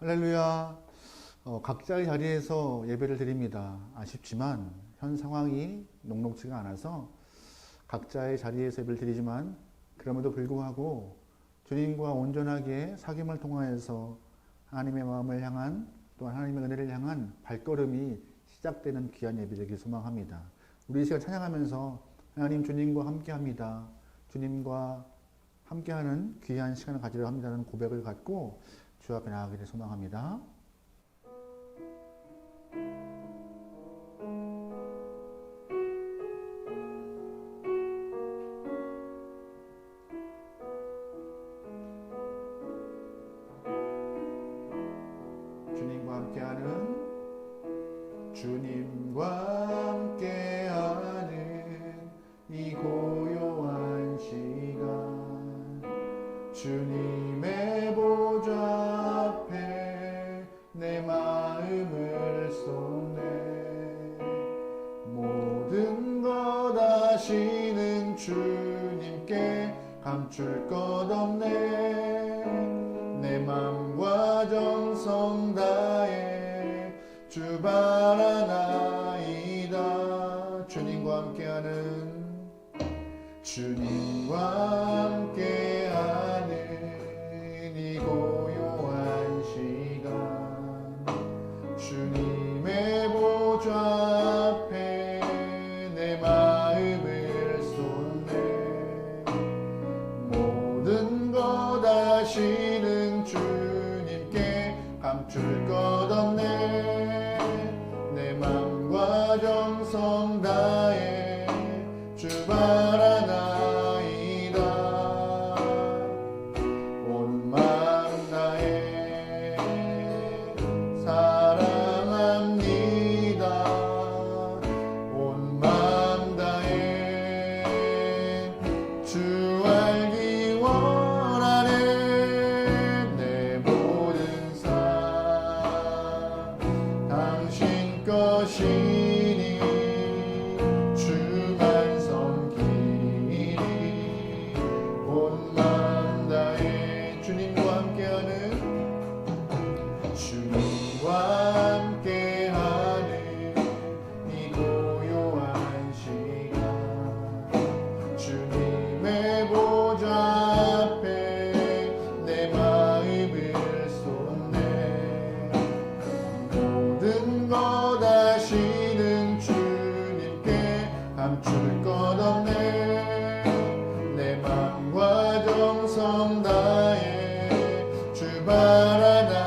할렐루야. 각자의 자리에서 예배를 드립니다. 아쉽지만 현 상황이 녹록지가 않아서 각자의 자리에서 예배를 드리지만 그럼에도 불구하고 주님과 온전하게 사귐을 통하여서 하나님의 마음을 향한 또한 하나님의 은혜를 향한 발걸음이 시작되는 귀한 예배 되길 소망합니다. 우리 이 시간 찬양하면서 하나님 주님과 함께합니다. 주님과 함께하는 귀한 시간을 가지려 합니다라는 고백을 갖고 주 앞에 나아가기를 소망합니다. 주님과 함께하는 이 고요한 시간 주님의 보좌 앞에 내 마음을 쏟네. 모든 것 아시는 주님께 감출 것 없네. 내 맘과 정성 다해 주 바라나이다. 주님과 함께하는 이 고요한 시간 주님의 보좌 앞에 내 마음을 쏟네. 모든 것 아시는 주님께 감출 것 없네. 내 맘과 정성 다해 주 바라나이다. 온 마음 다해 사랑합니다. 온 마음 다해 주 알기 원하네. 내 모든 삶 당신 것이니 주만 섬기리. 온 마음 다해 주님과 함께하는 이 고요한 시간 주님의 보좌 앞에 내 마음을 쏟네. 모든 것 아시는 주님께 감출 것 없네. 내 맘과 정성 다해 주 바라나이다.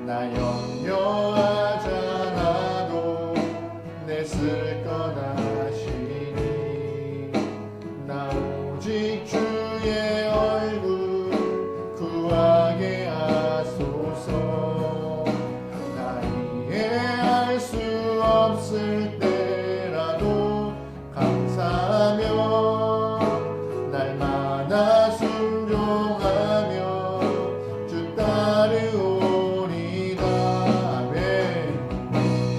나 염려하지 않아도 내 쓸 것 아시니. 나 오직 주의 얼굴 구하게 하소서. 나 이해할 수 없을 때라도 감사하며 날마다 순종하며 주 따르오.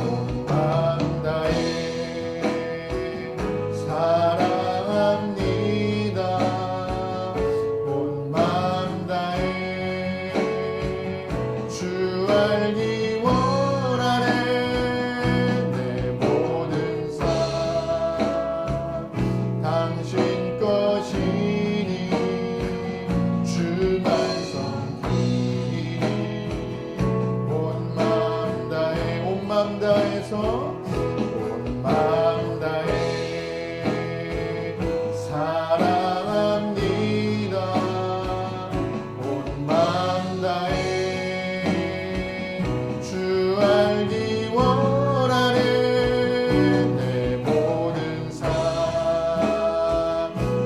온 마음 다해 사랑합니다. 온 마음 다해 주 알기 원하네. 내 모든 삶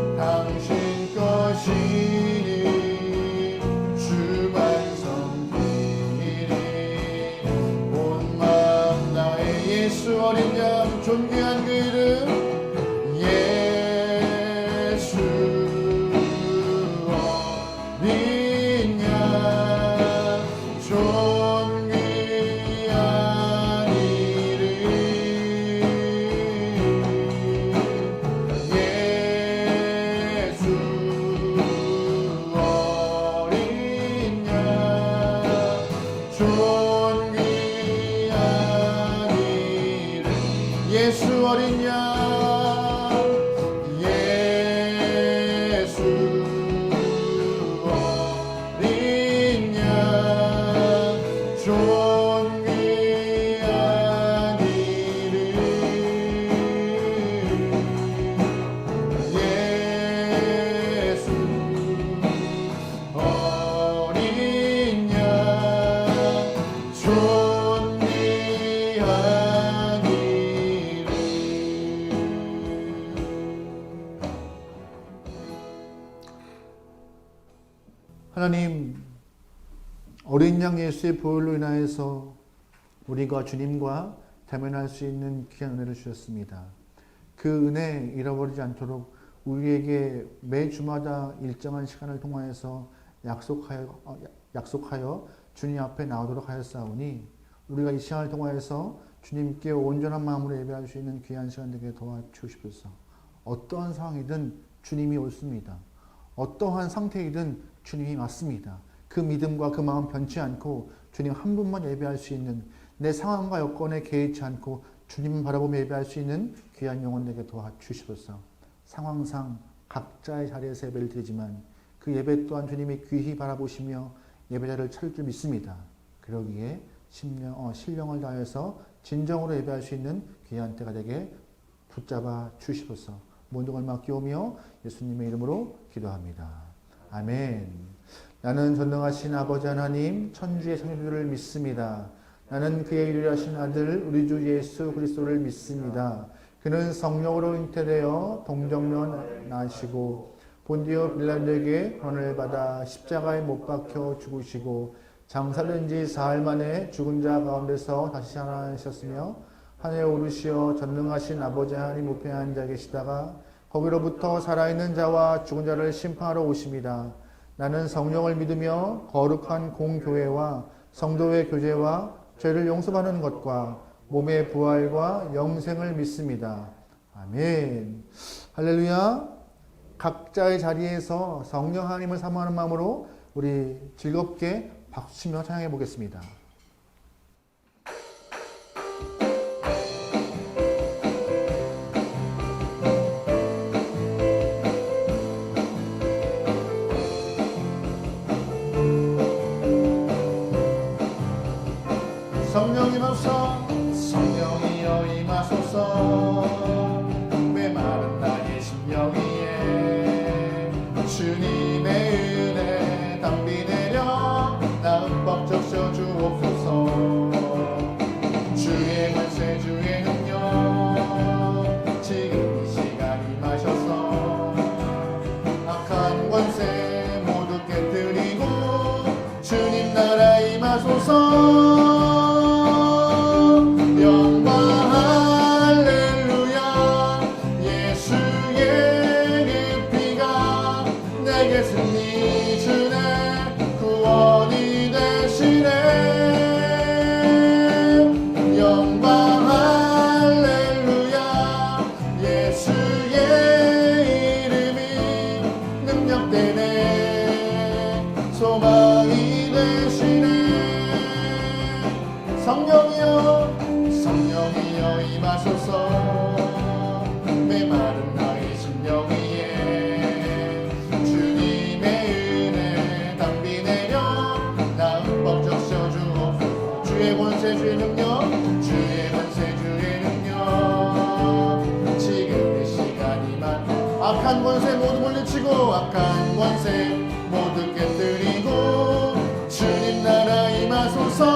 당신 것이니 주만 섬기리. 온 마음 다해 예수 어린 양 존귀한 그 이름 예수 어린 양 존귀한 이름 예수 예수 어린 양 예수 어린 양 존귀한 이름 예수 어린 양 존귀한 이름. 하나님, 어린 양 예수의 보혈로 인하여서 우리가 주님과 대면할 수 있는 귀한 은혜를 주셨습니다. 그 은혜 잃어버리지 않도록 우리에게 매주마다 일정한 시간을 통하여서 약속하여 주님 앞에 나오도록 하였사오니 우리가 이 시간을 통하여서 주님께 온전한 마음으로 예배할 수 있는 귀한 시간 되게 도와주시옵소서. 어떠한 상황이든 주님이 옳습니다. 어떠한 상태이든 주님이 맞습니다. 그 믿음과 그 마음 변치 않고 주님 한 분만 예배할 수 있는, 내 상황과 여건에 개의치 않고 주님 바라보며 예배할 수 있는 귀한 영혼 되게 도와주시옵소서. 상황상 각자의 자리에서 예배를 드리지만 그 예배 또한 주님이 귀히 바라보시며 예배자를 찾을 줄 믿습니다. 그러기에 신령을 다해서 진정으로 예배할 수 있는 귀한 때가 되게 붙잡아 주시옵소서. 모든 걸 맡기오며 예수님의 이름으로 기도합니다. 아멘. 나는 전능하신 아버지 하나님 천주의 성령들을 믿습니다. 나는 그의 유일하신 아들 우리 주 예수 그리스도를 믿습니다. 그는 성령으로 잉태되어 동정녀 나시고 본디오 빌라도에게 권을 받아 십자가에 못 박혀 죽으시고 장사된 지 사흘 만에 죽은 자 가운데서 다시 살아나셨으며 하늘에 오르시어 전능하신 아버지 하나님 우편에 앉아 계시다가 거기로부터 살아있는 자와 죽은 자를 심판하러 오십니다. 나는 성령을 믿으며 거룩한 공교회와 성도의 교제와 죄를 용서받는 것과 몸의 부활과 영생을 믿습니다. 아멘. 할렐루야. 각자의 자리에서 성령 하나님을 사모하는 마음으로 우리 즐겁게 박수치며 찬양해 보겠습니다. 성령이옵소서 성령이여 임하소서 메마른 나의 심령 위에 주님의 은혜 담비 내려 나 흠뻑 적셔 주옵소서 주의 권세 주의 능력 지금 이 시간 임하셔서 악한 권세 모두 깨뜨리고 주님 나라 임하소서 소망이 되시네. 성령이여 임하소서 메마른 나의 심령 위에 주님의 은혜 담비 내려 나 흠뻑 적셔 주옵소서 주의 권세 주의 능력 주의 권세 주의 능력 지금 이 시간이만 악한 권세 모두 물리치고 악한 권세 모두 깨뜨리고 주님 나라 임하소서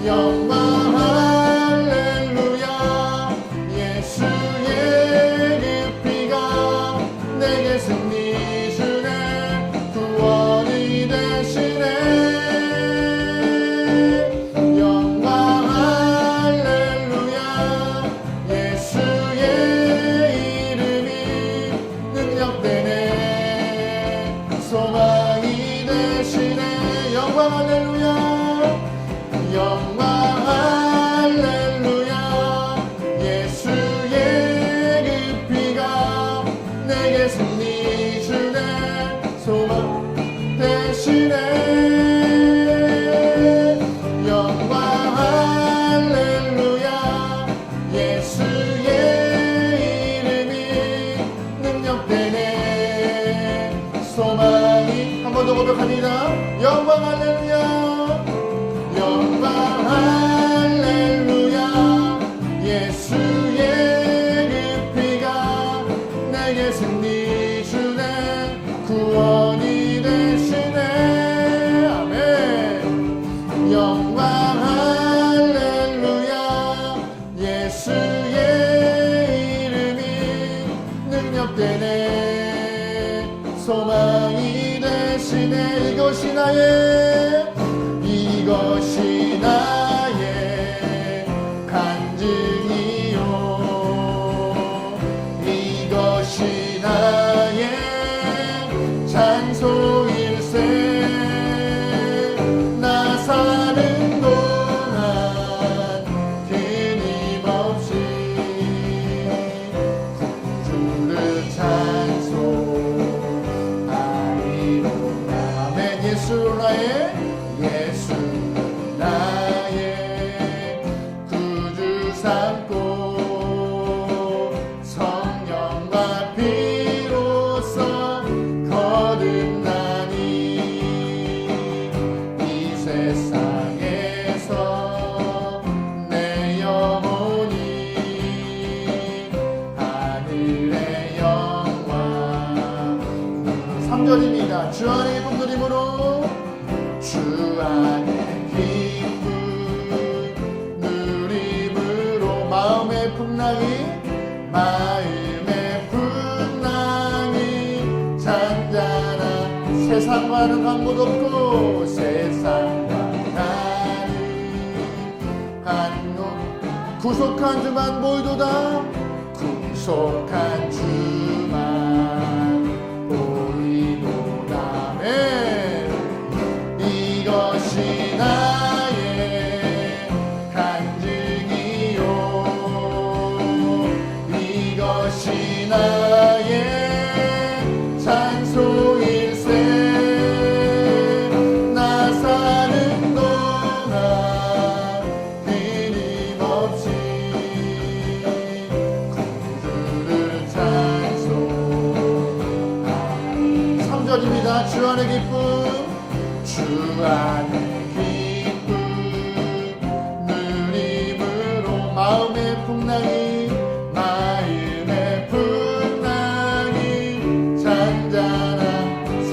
영광 할렐루야 예수의 그 피가 내게 승리 주네 구원이 되시네 영광 할렐루야 예수의 이름이 능력되네 소망 이것이 나의 간증이요 이것이 나의 찬송일세 나 사는 동안 끊임없이 구주를 찬송하리로다. 아멘. 예수 나의 구주 삼고 성령과 피로써 거듭나니 이 세상에서 내 영혼이 하늘의 영광. 3절입니다. 주 안에 기쁨 누림으로 주 안에 기쁨 누림으로 마음의 풍랑이 잔잔한 세상과는 관계도 없고 세상과 나는 한곳 구속한 주만 보이도다. 구속한 주만 보이도다. 이것이 나의 간증이요 이것이 나의 찬송일세 나 사는 동안 끊임없이 구주를 찬송하리. 3절입니다. 주 안의 기쁨 주 안의 기쁨 누림으로 마음의 풍랑이 잔잔한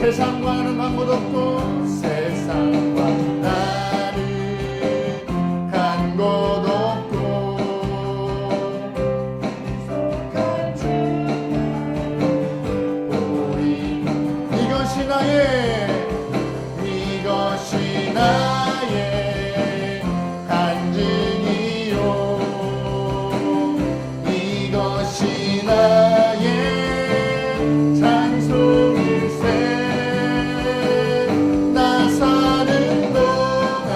세상과는 관계도 없고 세상과 나는 관계도 없고 구속한 주만 보이. 이것이 나의 간증이요 이것이 나의 찬송일세 나 사는 동안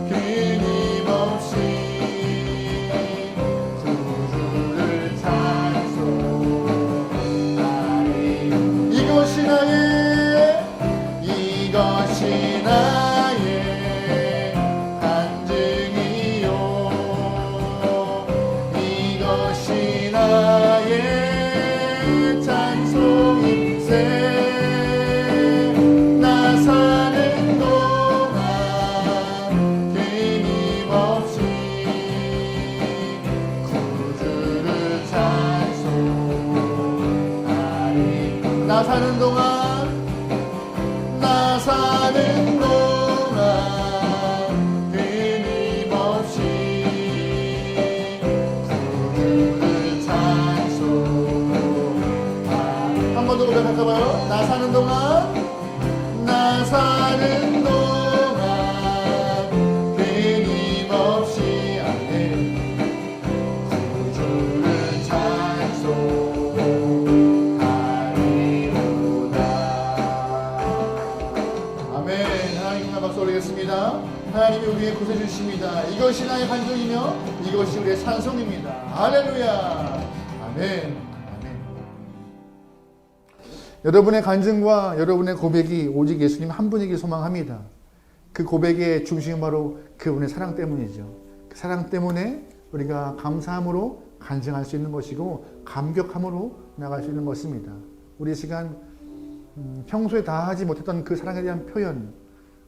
끊임없이 구주를 찬송하리. 이것이 나의 간증이요 이것이 나의 찬송일세 나 사는 동안 끊임없이 구주를 찬송하리. 나 사는 동안 끊임없이 구주를 찬송하리. 한 번 더 고백할까봐요. 나 사는 동안 끊임없이 구주를 찬송하리로다. 아멘. 하나님께 박수 올리겠습니다. 하나님이 우리의 구세 주십니다. 이것이 나의 간증이며 이것이 우리의 찬송입니다. 할렐루야. 아멘. 아멘. 여러분의 간증과 여러분의 고백이 오직 예수님 한 분에게 소망합니다. 그 고백의 중심은 바로 그분의 사랑 때문이죠. 그 사랑 때문에 우리가 감사함으로 간증할 수 있는 것이고 감격함으로 나갈 수 있는 것입니다. 우리 시간 평소에 다 하지 못했던 그 사랑에 대한 표현,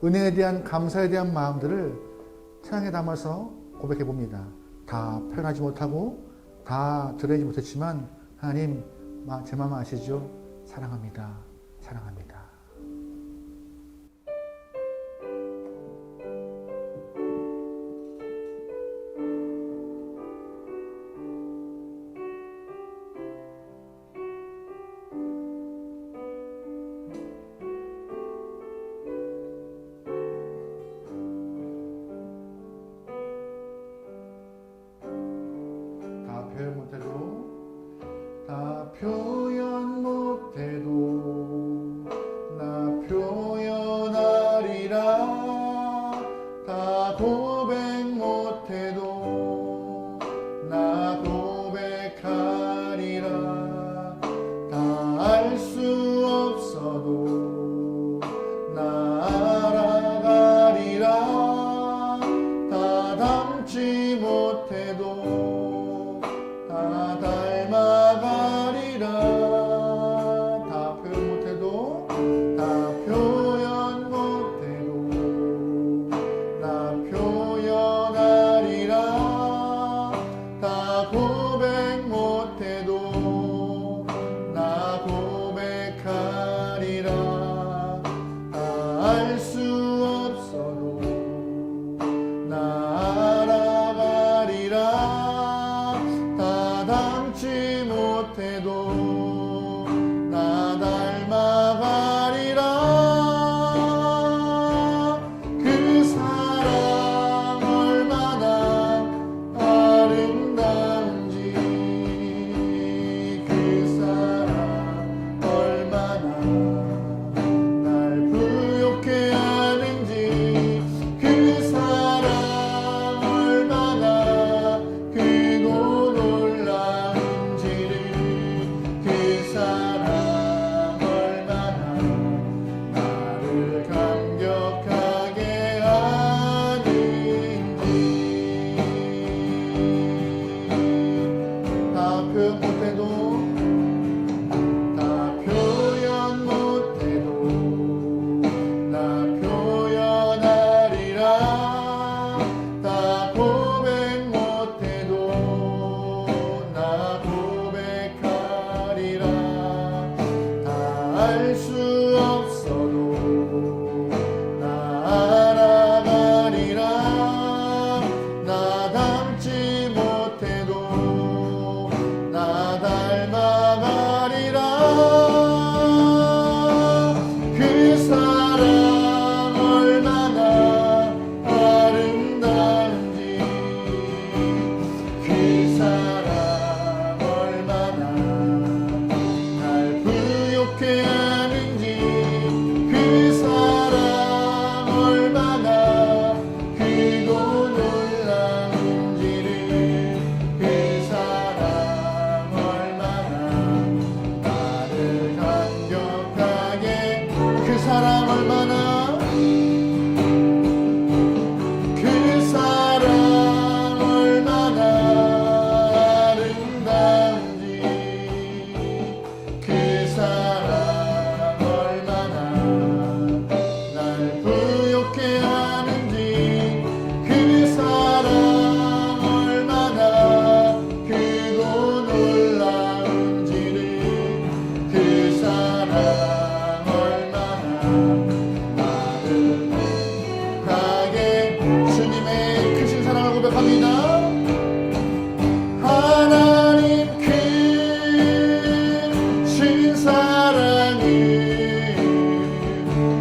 은혜에 대한 감사에 대한 마음들을 찬양에 담아서 고백해 봅니다. 다 표현하지 못하고 다 드러내지 못했지만 하나님 제 마음 아시죠? 사랑합니다. 사랑합니다. 표현 못해도 다 표현 못해도 나 표현하리라 다 고백 못해도 나 고백하리라 다 알 수 없어도 나 알아가리라 다 닮지 못해도 다 닮아가리라 다 표현 못해도 다 표현 못해도 나 표현하리라 다 고백 못해도 나 고백하리라 다 알 수 없어도 나 알아가리라 다 닮지 못해도 나 닮아가리라 그 사랑 얼마나 아름다운지 그 사랑 얼마나 날 부욕해 하는지 그 사랑 얼마나 크고 놀라운지를 그 사랑 얼마나 나를 감격하게 하는지 다 표현 못해도 다 표현 못해도 나 표현하리라 다 고백 못해도 나 고백하리라 다 알 수 없어도 나 알아가리라 나 닮지 못해도 나 닮아가리라 그 사랑 얼마나 아름다운지 그 사랑 얼마나 날 부욕해 하는지 그 사랑 얼마나 크고 놀라운지를 그 사랑 얼마나 나를 감격하게 그 사랑 얼마나 그 사랑 얼마나 아름다운지 그 사랑 얼마나 날 부욕해 하는지 그 사랑 얼마나 크고 놀라운지를 그 사랑 얼마나 나를 가게 주님의 크신 사랑을 고백합니다. 하나님 크신 사랑을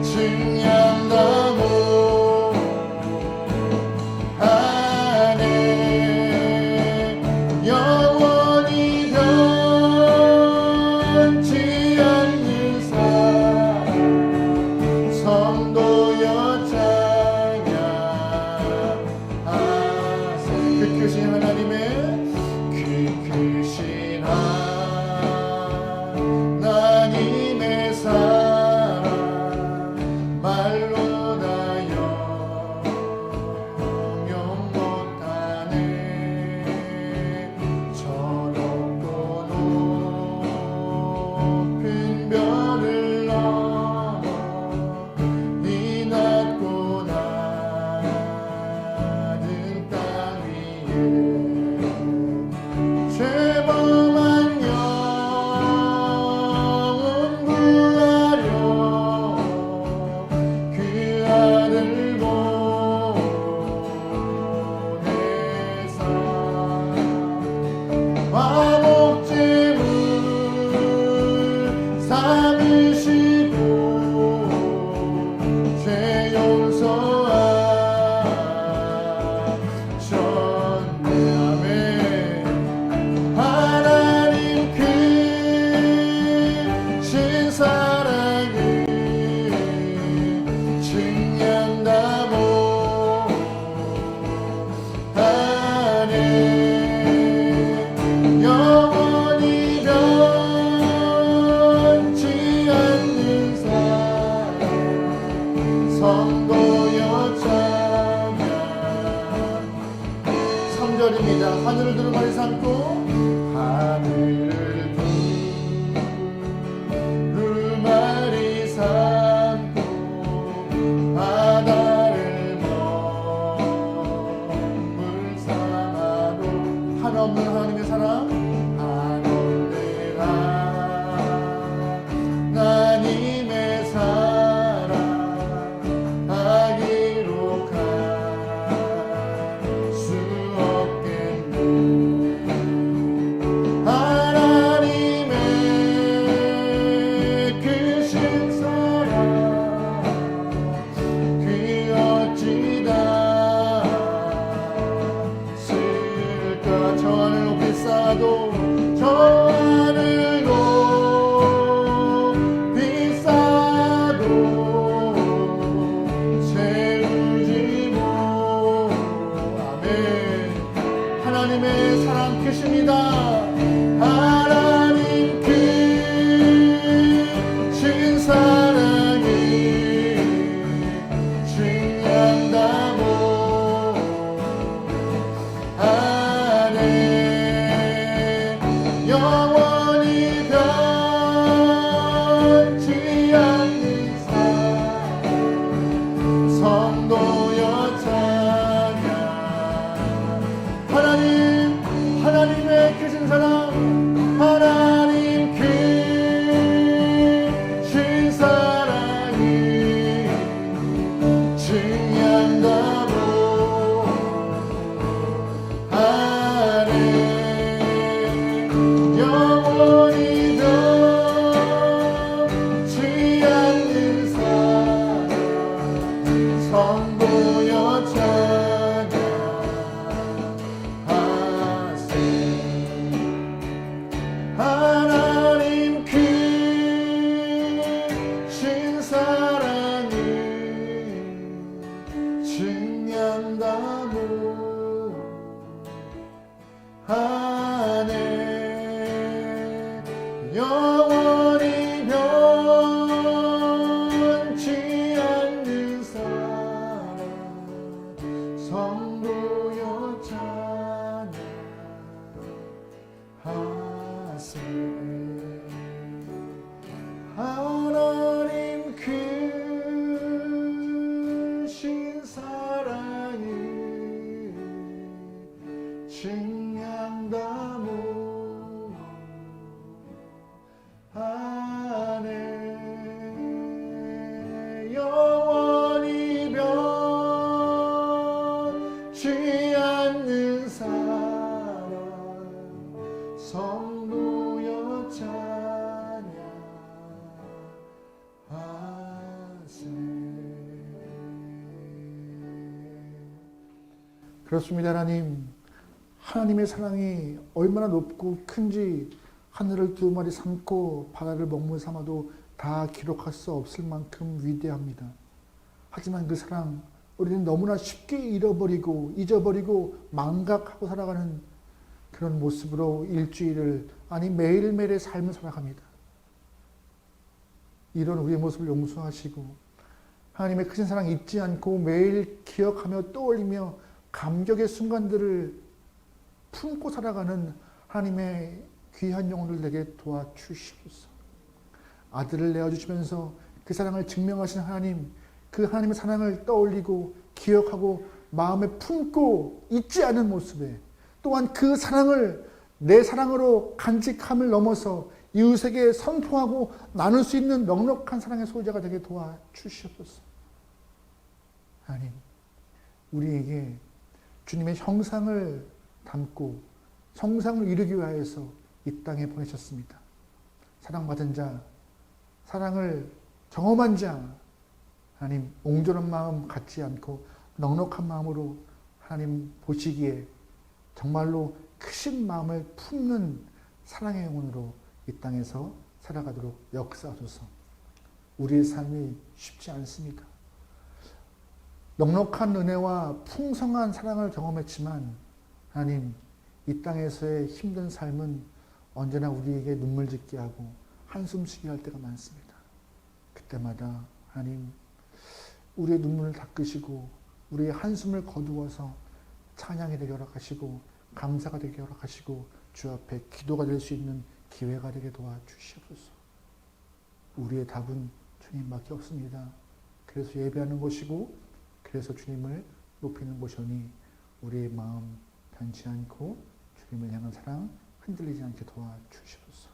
증량하고 하네 영원히 변치 않는 사랑 성도여 찬양하세 그 크신 하나님의 그 크신 하나님의 사랑 말로 다 형용 못하네 저 높고 높은 별을 넘어 이 낮고 낮은 땅 위에 영원히 변치 않는 사랑 성도여 찬양. 3절입니다. 하늘을 두루마리 삼고 하늘을 두루마리 삼고 바다를 먹물 삼아도 한없는 하나님의 사랑 한없는 하나님의 사랑 아기로 갈 수 없겠네. 하나님의 크신 사랑 그 어찌다 쓸까. 저 하늘 높이 쌓아도 저 하늘 높이 쌓아도 채우지 못. 아멘. 하나님의 사랑 크십니다. 하나님 크신 사랑이 중요하다고 하네. 영원히 변치 않는 사랑 성도여 찬양. 하나님의 크신 사랑 하나님 크신 사랑이 중요하다고 하네. 영원히 변치 않는 사랑 성도여 찬양하세. 하나님 크신 사랑이 증량다고 하네. 영원히 변치 않는 사랑 성도여 찬양하세. 하나님 크신 사랑이 증량다모 하네. 영원히 변치 않는 사랑 성도여 찬양하세. 그렇습니다. 하나님의 사랑이 얼마나 높고 큰지 하늘을 두루마리 삼고 바다를 먹물 삼아도 다 기록할 수 없을 만큼 위대합니다. 하지만 그 사랑 우리는 너무나 쉽게 잃어버리고 잊어버리고 망각하고 살아가는 그런 모습으로 일주일을 아니 매일매일의 삶을 살아갑니다. 이런 우리의 모습을 용서하시고 하나님의 크신 사랑 잊지 않고 매일 기억하며 떠올리며 감격의 순간들을 품고 살아가는 하나님의 귀한 영혼을 내게 도와주시옵소서. 아들을 내어주시면서 그 사랑을 증명하신 하나님, 그 하나님의 사랑을 떠올리고 기억하고 마음에 품고 잊지 않은 모습에 또한 그 사랑을 내 사랑으로 간직함을 넘어서 이웃에게 선포하고 나눌 수 있는 넉넉한 사랑의 소유자가 되게 도와주시옵소서. 하나님, 우리에게 주님의 형상을 담고 형상을 이루기 위하여서 이 땅에 보내셨습니다. 사랑받은 자, 사랑을 경험한 자, 하나님 옹졸한 마음 갖지 않고 넉넉한 마음으로 하나님 보시기에 정말로 크신 마음을 품는 사랑의 영혼으로 이 땅에서 살아가도록 역사하소서. 우리의 삶이 쉽지 않습니다. 넉넉한 은혜와 풍성한 사랑을 경험했지만 하나님, 이 땅에서의 힘든 삶은 언제나 우리에게 눈물 짓게 하고 한숨 쉬게 할 때가 많습니다. 그때마다 하나님, 우리의 눈물을 닦으시고 우리의 한숨을 거두어서 찬양이 되게 허락하시고 감사가 되게 허락하시고 주 앞에 기도가 될 수 있는 기회가 되게 도와주시옵소서. 우리의 답은 주님밖에 없습니다. 그래서 예배하는 것이고 그래서 주님을 높이는 것이니 우리의 마음 변치 않고 주님을 향한 사랑 흔들리지 않게 도와주시옵소서.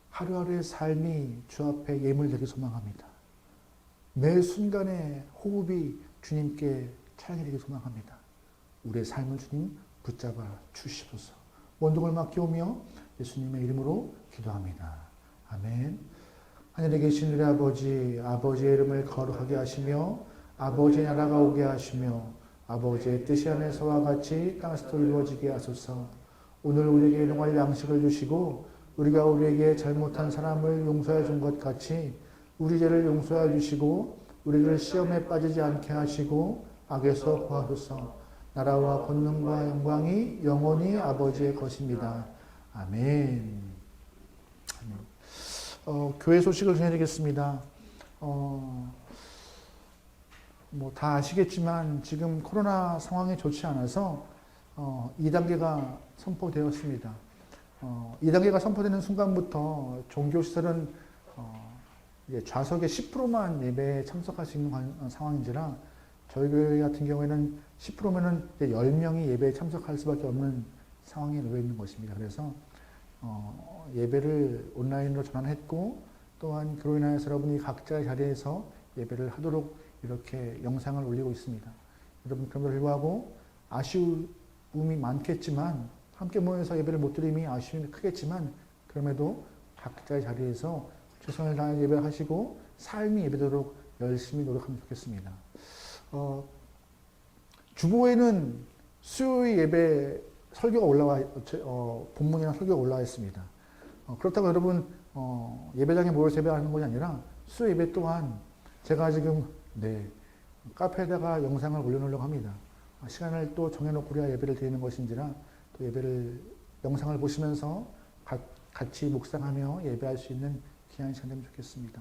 하루하루의 삶이 주 앞에 예물되기 소망합니다. 매 순간의 호흡이 주님께 찬양이 되기 소망합니다. 우리의 삶을 주님 붙잡아 주시옵소서. 원동을 맡기오며 예수님의 이름으로 기도합니다. 아멘. 하늘에 계신 우리 아버지, 아버지의 이름을 거룩하게 하시며 아버지의 나라가 오게 하시며 아버지의 뜻이 하늘에서와 같이 땅에서도 이루어지게 하소서. 오늘 우리에게 일용할 양식을 주시고 우리가 우리에게 잘못한 사람을 용서해 준 것 같이 우리 죄를 용서해 주시고 우리를 시험에 빠지지 않게 하시고 악에서 구하소서. 나라와 권능과 영광이 영원히 아버지의 것입니다. 아멘. 교회 소식을 전해드리겠습니다. 다 아시겠지만 지금 코로나 상황이 좋지 않아서 2단계가 선포되었습니다. 2단계가 선포되는 순간부터 종교시설은 좌석의 10%만 예배에 참석할 수 있는 상황인지라 저희 교회 같은 경우에는 10%면은 10명이 예배에 참석할 수밖에 없는 상황에 놓여 있는 것입니다. 그래서 예배를 온라인으로 전환했고 또한 그로 인하여서 여러분이 각자의 자리에서 예배를 하도록 이렇게 영상을 올리고 있습니다. 여러분 그럼에도 불구하고 아쉬움이 많겠지만 함께 모여서 예배를 못 드림이 아쉬움이 크겠지만 그럼에도 각자의 자리에서 최선을 다해 예배를 하시고 삶이 예배되도록 열심히 노력하면 좋겠습니다. 주보에는 수요일 예배 설교가 본문이나 설교가 올라와 있습니다. 그렇다고 여러분, 예배장에 모여서 예배하는 것이 아니라 수요 예배 또한 제가 지금, 카페에다가 영상을 올려놓으려고 합니다. 시간을 또 정해놓고 우리가 예배를 드리는 것인지라 또 영상을 보시면서 같이 묵상하며 예배할 수 있는 귀한 시간 되면 좋겠습니다.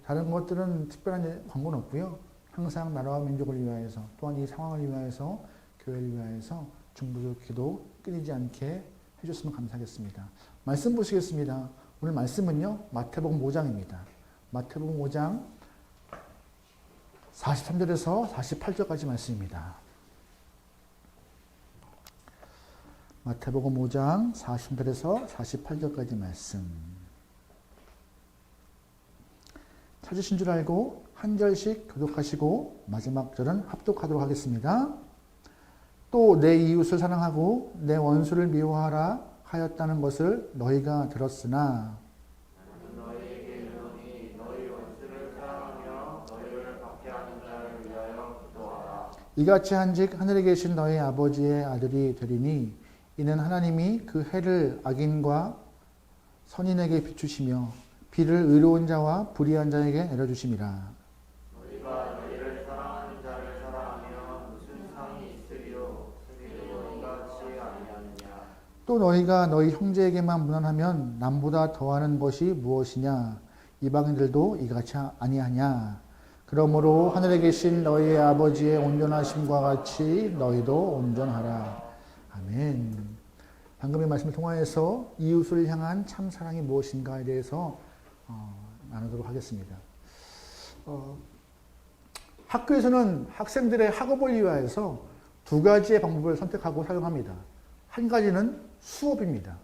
다른 것들은 특별한 광고는 없고요. 항상 나라와 민족을 위하여서 또한 이 상황을 위하여서 교회를 위하여서 중보적 기도 끊이지 않게 해줬으면 감사하겠습니다. 말씀 보시겠습니다. 오늘 말씀은요. 마태복음 5장입니다. 마태복음 5장 43절에서 48절까지 말씀입니다. 마태복음 5장 40절에서 48절까지 말씀. 찾으신 줄 알고 한 절씩 교독하시고 마지막 절은 합독하도록 하겠습니다. 또 내 이웃을 사랑하고 내 원수를 미워하라 하였다는 것을 너희가 들었으나 너희에게 이르노니 너희 원수를 사랑하며 너희를 박해하는 자를 위하여 기도하라. 이같이 한즉 하늘에 계신 너희 아버지의 아들이 되리니 이는 하나님이 그 해를 악인과 선인에게 비추시며 비를 의로운 자와 불의한 자에게 내려주심이라. 너희가 너희를 사랑하는 자를 사랑하며 무슨 상이 있으리요? 스미도 이같이 아니하느냐? 또 너희가 너희 형제에게만 무난하면 남보다 더하는 것이 무엇이냐? 이방인들도 이같이 아니하냐? 그러므로 하늘에 계신 너희의 아버지의 온전하심과 같이 너희도 온전하라. 아멘. 방금의 말씀을 통하여서 이웃을 향한 참 사랑이 무엇인가에 대해서 나누도록 하겠습니다. 학교에서는 학생들의 학업을 위하여서 두 가지의 방법을 선택하고 사용합니다. 한 가지는 수업입니다.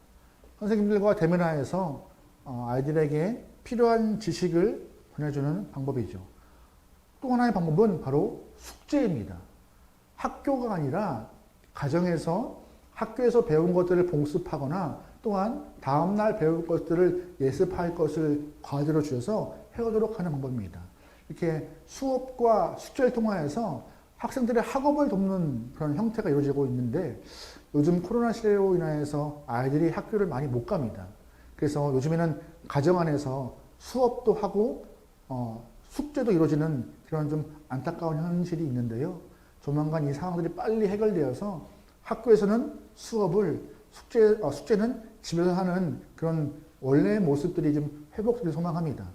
선생님들과 대면하여서 아이들에게 필요한 지식을 보내주는 방법이죠. 또 하나의 방법은 바로 숙제입니다. 학교가 아니라 가정에서 학교에서 배운 것들을 복습하거나 또한 다음날 배울 것들을 예습할 것을 과제로 주어서 해오도록 하는 방법입니다. 이렇게 수업과 숙제를 통하여서 학생들의 학업을 돕는 그런 형태가 이루어지고 있는데 요즘 코로나 시대로 인하여서 아이들이 학교를 많이 못 갑니다. 그래서 요즘에는 가정 안에서 수업도 하고 숙제도 이루어지는 그런 좀 안타까운 현실이 있는데요. 조만간 이 상황들이 빨리 해결되어서 학교에서는 숙제는 집에서 하는 그런 원래의 모습들이 좀 회복되길 소망합니다.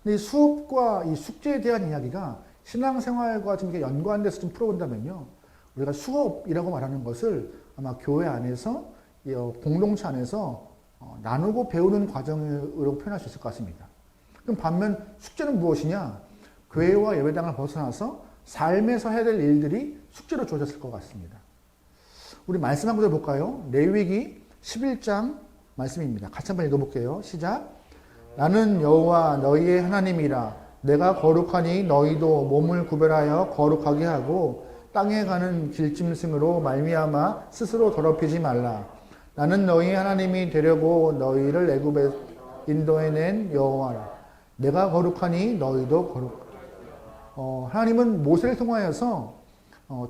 근데 이 수업과 이 숙제에 대한 이야기가 신앙생활과 좀 이렇게 연관돼서 좀 풀어본다면요. 우리가 수업이라고 말하는 것을 아마 교회 안에서, 공동체 안에서 나누고 배우는 과정으로 표현할 수 있을 것 같습니다. 그럼 반면 숙제는 무엇이냐? 교회와 예배당을 벗어나서 삶에서 해야 될 일들이 숙제로 주어졌을 것 같습니다. 우리 말씀 한 구절 볼까요? 레위기 11장 말씀입니다. 같이 한번 읽어볼게요. 시작. 나는 여호와 너희의 하나님이라. 내가 거룩하니 너희도 몸을 구별하여 거룩하게 하고 땅에 가는 길짐승으로 말미암아 스스로 더럽히지 말라. 나는 너희 하나님이 되려고 너희를 애굽에 인도해낸 여호와라. 내가 거룩하니 너희도 거룩하라. 하나님은 모세를 통하여서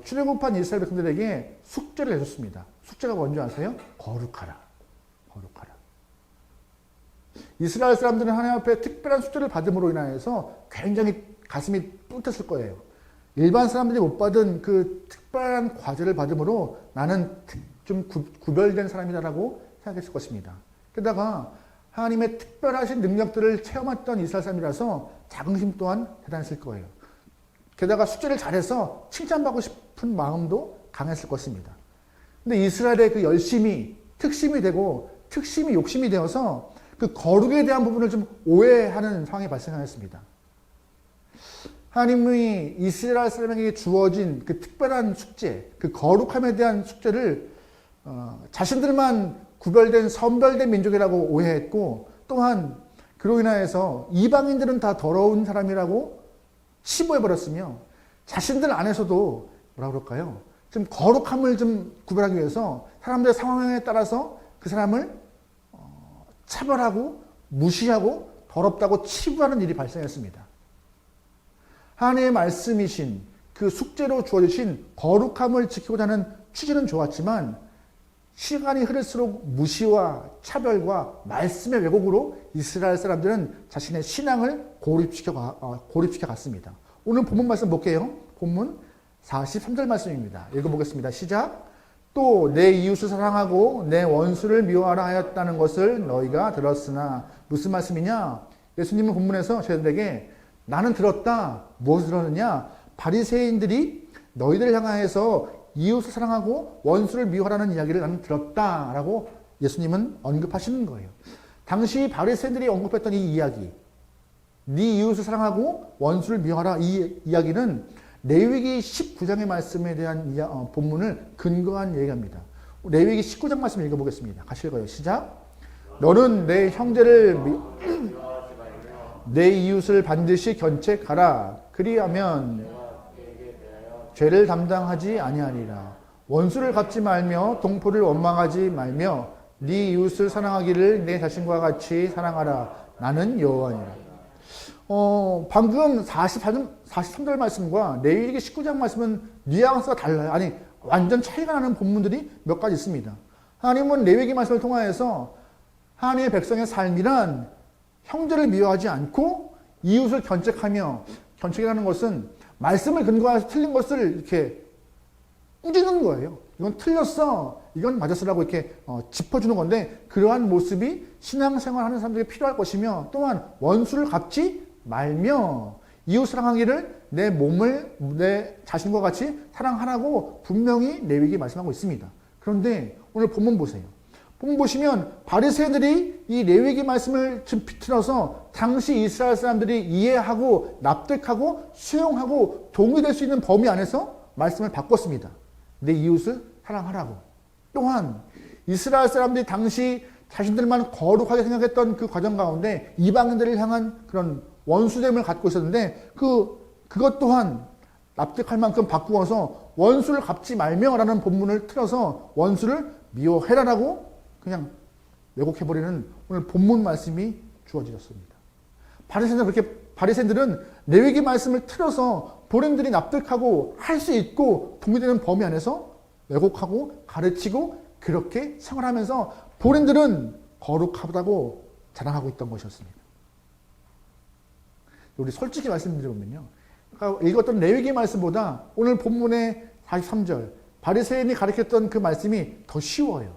출애굽한 이스라엘 백성들에게 숙제를 해줬습니다. 숙제가 뭔지 아세요? 거룩하라. 거룩하라. 이스라엘 사람들은 하나님 앞에 특별한 숙제를 받음으로 인하여서 굉장히 가슴이 뿌듯했을 거예요. 일반 사람들이 못 받은 그 특별한 과제를 받음으로 나는 좀 구별된 사람이다라고 생각했을 것입니다. 게다가 하나님의 특별하신 능력들을 체험했던 이스라엘 사람이라서 자긍심 또한 대단했을 거예요. 게다가 숙제를 잘해서 칭찬받고 싶은 마음도 강했을 것입니다. 근데 이스라엘의 그 열심이 특심이 되고 특심이 욕심이 되어서 그 거룩에 대한 부분을 좀 오해하는 상황이 발생하였습니다. 하나님이 이스라엘 사람에게 주어진 그 특별한 숙제, 그 거룩함에 대한 숙제를 자신들만 구별된 선별된 민족이라고 오해했고, 또한 그로 인하여서 이방인들은 다 더러운 사람이라고 치부해버렸으며, 자신들 안에서도 뭐라 그럴까요? 좀 거룩함을 좀 구별하기 위해서 사람들의 상황에 따라서 그 사람을 차별하고 무시하고 더럽다고 치부하는 일이 발생했습니다. 하나님의 말씀이신 그 숙제로 주어지신 거룩함을 지키고자 하는 취지는 좋았지만 시간이 흐를수록 무시와 차별과 말씀의 왜곡으로 이스라엘 사람들은 자신의 신앙을 고립시켜 갔습니다. 오늘 본문 말씀 볼게요. 본문 43절 말씀입니다. 읽어보겠습니다. 시작. 또 내 이웃을 사랑하고 내 원수를 미워하라 하였다는 것을 너희가 들었으나, 무슨 말씀이냐? 예수님은 본문에서 저희들에게 나는 들었다. 무엇을 들었느냐? 바리새인들이 너희들을 향하여서 이웃을 사랑하고 원수를 미워하라는 이야기를 나는 들었다라고 예수님은 언급하시는 거예요. 당시 바리새인들이 언급했던 이 이야기, 네 이웃을 사랑하고 원수를 미워하라, 이 이야기는 레위기 19장의 말씀에 대한 본문을 근거한 얘기합니다. 레위기 19장 말씀 읽어보겠습니다. 같이 읽어요. 시작. 너는 내 형제를 내 이웃을 반드시 견책하라. 그리하면 죄를 담당하지 아니하리라. 원수를 갚지 말며 동포를 원망하지 말며 네 이웃을 사랑하기를 내 자신과 같이 사랑하라. 나는 여호와니라. 방금 43절 말씀과 레위기 19장 말씀은 뉘앙스가 달라요. 아니, 완전 차이가 나는 본문들이 몇 가지 있습니다. 하나님은 레위기 말씀을 통하여서 하나님의 백성의 삶이란 형제를 미워하지 않고 이웃을 견책하며, 견책이라는 것은 말씀을 근거해서 틀린 것을 이렇게 꾸짖는 거예요. 이건 틀렸어, 이건 맞았어라고 이렇게 짚어주는 건데, 그러한 모습이 신앙생활 하는 사람들에게 필요할 것이며, 또한 원수를 갚지 말며 이웃 사랑하기를 내 몸을 내 자신과 같이 사랑하라고 분명히 레위기 말씀하고 있습니다. 그런데 오늘 본문 보세요. 본문 보시면 바리새인들이 이 레위기 말씀을 좀 비틀어서 당시 이스라엘 사람들이 이해하고 납득하고 수용하고 동의될 수 있는 범위 안에서 말씀을 바꿨습니다. 내 이웃을 사랑하라고. 또한 이스라엘 사람들이 당시 자신들만 거룩하게 생각했던 그 과정 가운데 이방인들을 향한 그런 원수됨을 갖고 있었는데 그것 또한 납득할 만큼 바꾸어서 원수를 갚지 말며라는 본문을 틀어서 원수를 미워해라라고 그냥 왜곡해버리는 오늘 본문 말씀이 주어졌습니다. 바리새인들은 레위기 말씀을 틀어서 본인들이 납득하고 할 수 있고 동의되는 범위 안에서 왜곡하고 가르치고 그렇게 생활하면서 본인들은 거룩하다고 자랑하고 있던 것이었습니다. 우리 솔직히 말씀드리면요, 읽었던 레위기 말씀보다 오늘 본문의 43절. 바리새인이 가르쳤던 그 말씀이 더 쉬워요.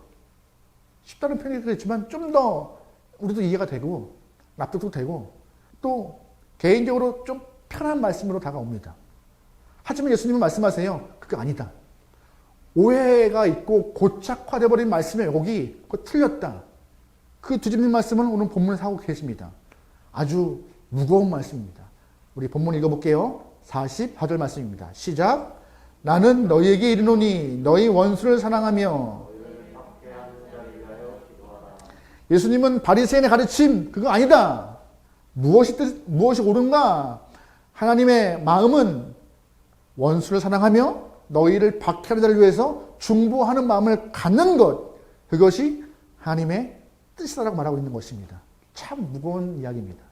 쉽다는 표현이 그렇지만 좀 더 우리도 이해가 되고 납득도 되고 또 개인적으로 좀 편한 말씀으로 다가옵니다. 하지만 예수님은 말씀하세요. 그게 아니다. 오해가 있고 고착화되어 버린 말씀의 여기 그거 틀렸다. 그 뒤집는 말씀은 오늘 본문에서 하고 계십니다. 아주 무거운 말씀입니다. 우리 본문 읽어볼게요. 44절 말씀입니다. 시작. 나는 너희에게 이르노니 너희 원수를 사랑하며. 예수님은 바리새인의 가르침 그거 아니다. 무엇이 옳은가? 하나님의 마음은 원수를 사랑하며 너희를 박해하는 자를 위해서 중보하는 마음을 갖는 것, 그것이 하나님의 뜻이다라고 말하고 있는 것입니다. 참 무거운 이야기입니다.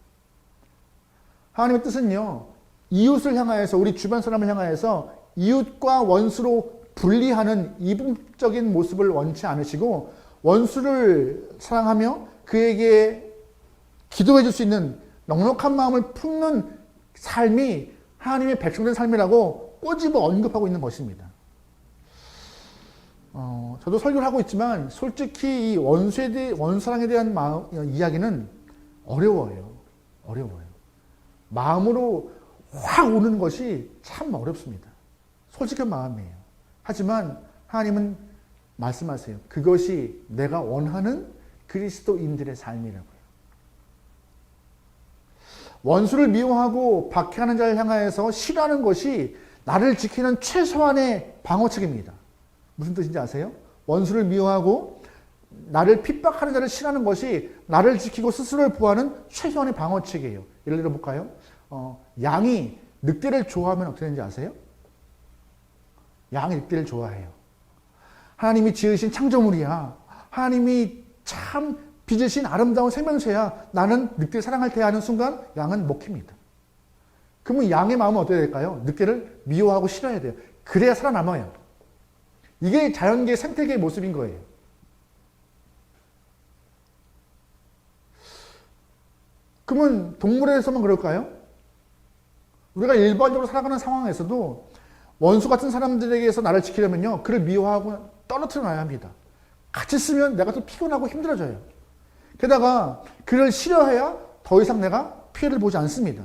하나님의 뜻은요, 이웃을 향하여서, 우리 주변 사람을 향하여서 이웃과 원수로 분리하는 이분적인 모습을 원치 않으시고 원수를 사랑하며 그에게 기도해 줄 수 있는 넉넉한 마음을 품는 삶이 하나님의 백성된 삶이라고 꼬집어 언급하고 있는 것입니다. 저도 설교를 하고 있지만 솔직히 이 원수사랑에 대한 이야기는 어려워요. 마음으로 확 오는 것이 참 어렵습니다. 솔직한 마음이에요. 하지만 하나님은 말씀하세요. 그것이 내가 원하는 그리스도인들의 삶이라고요. 원수를 미워하고 박해하는 자를 향하여서 싫어하는 것이 나를 지키는 최소한의 방어책입니다. 무슨 뜻인지 아세요? 원수를 미워하고 나를 핍박하는 자를 싫어하는 것이 나를 지키고 스스로를 보호하는 최소한의 방어책이에요. 예를 들어 볼까요? 양이 늑대를 좋아하면 어떻게 되는지 아세요? 양이 늑대를 좋아해요. 하나님이 지으신 창조물이야. 하나님이 참 빚으신 아름다운 생명체야. 나는 늑대를 사랑할 테야 하는 순간 양은 먹힙니다. 그러면 양의 마음은 어떻게 될까요? 늑대를 미워하고 싫어해야 돼요. 그래야 살아남아요. 이게 자연계 생태계의 모습인 거예요. 그러면 동물에서만 그럴까요? 우리가 일반적으로 살아가는 상황에서도 원수 같은 사람들에게서 나를 지키려면요, 그를 미워하고 떨어뜨려 놔야 합니다. 같이 쓰면 내가 또 피곤하고 힘들어져요. 게다가 그를 싫어해야 더 이상 내가 피해를 보지 않습니다.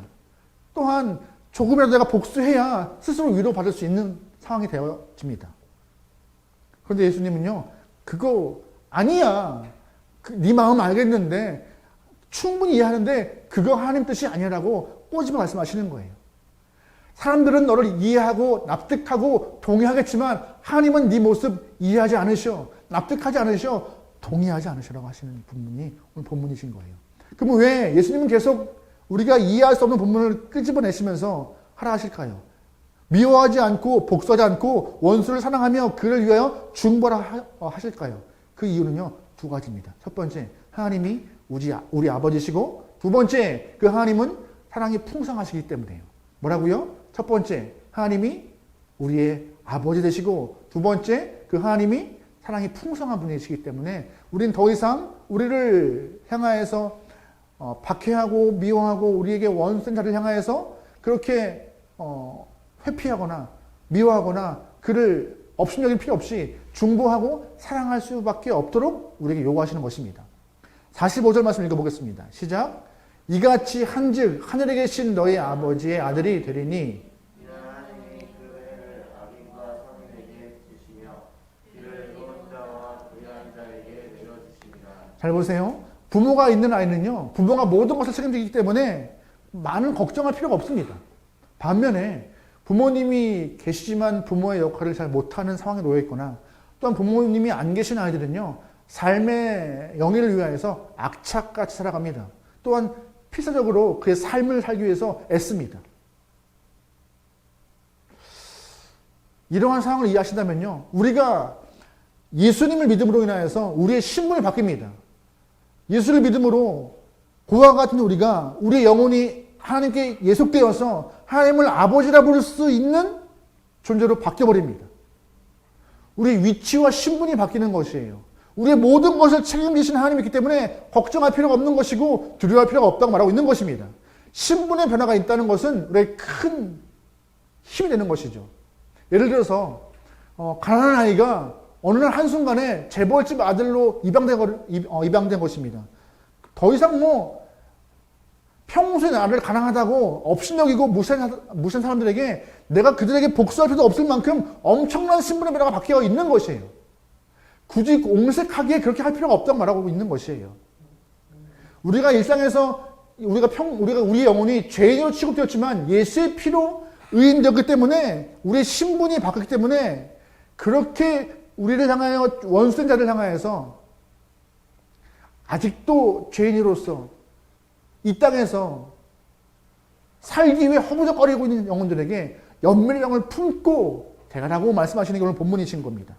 또한 조금이라도 내가 복수해야 스스로 위로받을 수 있는 상황이 되어집니다. 그런데 예수님은요, 그거 아니야. 네 마음 알겠는데 충분히 이해하는데 그거 하나님 뜻이 아니라고 꼬집어 말씀하시는 거예요. 사람들은 너를 이해하고 납득하고 동의하겠지만 하나님은 네 모습 이해하지 않으셔. 납득하지 않으셔. 동의하지 않으시라고 하시는 본문이 오늘 본문이신 거예요. 그럼 왜 예수님은 계속 우리가 이해할 수 없는 본문을 끄집어내시면서 하라 하실까요? 미워하지 않고 복수하지 않고 원수를 사랑하며 그를 위하여 중보라 하실까요? 그 이유는요, 두 가지입니다. 첫 번째, 하나님이 우리 아버지시고, 두 번째, 그 하나님은 사랑이 풍성하시기 때문에요. 뭐라고요? 첫 번째, 하나님이 우리의 아버지 되시고, 두 번째, 그 하나님이 사랑이 풍성한 분이시기 때문에 우리는 더 이상 우리를 향하여서 박해하고 미워하고 우리에게 원수된 자를 향하여서 그렇게 회피하거나 미워하거나 그를 업신여길 필요 없이 중보하고 사랑할 수밖에 없도록 우리에게 요구하시는 것입니다. 45절 말씀 읽어보겠습니다. 시작. 이같이 한즉 하늘에 계신 너희 아버지의 아들이 되리니 하나님이 그 해를 악인과 선인에게 주시며 비를 이룬 자와 부유한 자에게 내려주십니다. 잘 보세요. 부모가 있는 아이는요, 부모가 모든 것을 책임지기 때문에 많은 걱정할 필요가 없습니다. 반면에 부모님이 계시지만 부모의 역할을 잘 못하는 상황에 놓여 있거나 또한 부모님이 안 계신 아이들은요, 삶의 영예를 위하여서 악착같이 살아갑니다. 또한 필사적으로 그의 삶을 살기 위해서 애씁니다. 이러한 상황을 이해하신다면요, 우리가 예수님을 믿음으로 인하여서 우리의 신분이 바뀝니다. 예수를 믿음으로 그와 같은 우리가 우리의 영혼이 하나님께 예속되어서 하나님을 아버지라 부를 수 있는 존재로 바뀌어버립니다. 우리의 위치와 신분이 바뀌는 것이에요. 우리의 모든 것을 책임지신 하나님이기 때문에 걱정할 필요가 없는 것이고 두려워할 필요가 없다고 말하고 있는 것입니다. 신분의 변화가 있다는 것은 우리의 큰 힘이 되는 것이죠. 예를 들어서 가난한 아이가 어느 날 한순간에 재벌집 아들로 입양된 것입니다. 더 이상 뭐 평소에 나를 가난하다고 업신여기고 무시한 사람들에게 내가 그들에게 복수할 필요도 없을 만큼 엄청난 신분의 변화가 바뀌어 있는 것이에요. 굳이 옹색하게 그렇게 할 필요가 없다고 말하고 있는 것이에요. 우리가 일상에서 우리가 우리의 영혼이 죄인으로 취급되었지만 예수의 피로 의인되었기 때문에 우리의 신분이 바뀌었기 때문에 그렇게 우리를 향하여 원수된 자를 향하여서 아직도 죄인으로서 이 땅에서 살기 위해 허무적거리고 있는 영혼들에게 연민의 품고 대가라고 말씀하시는 게 오늘 본문이신 겁니다.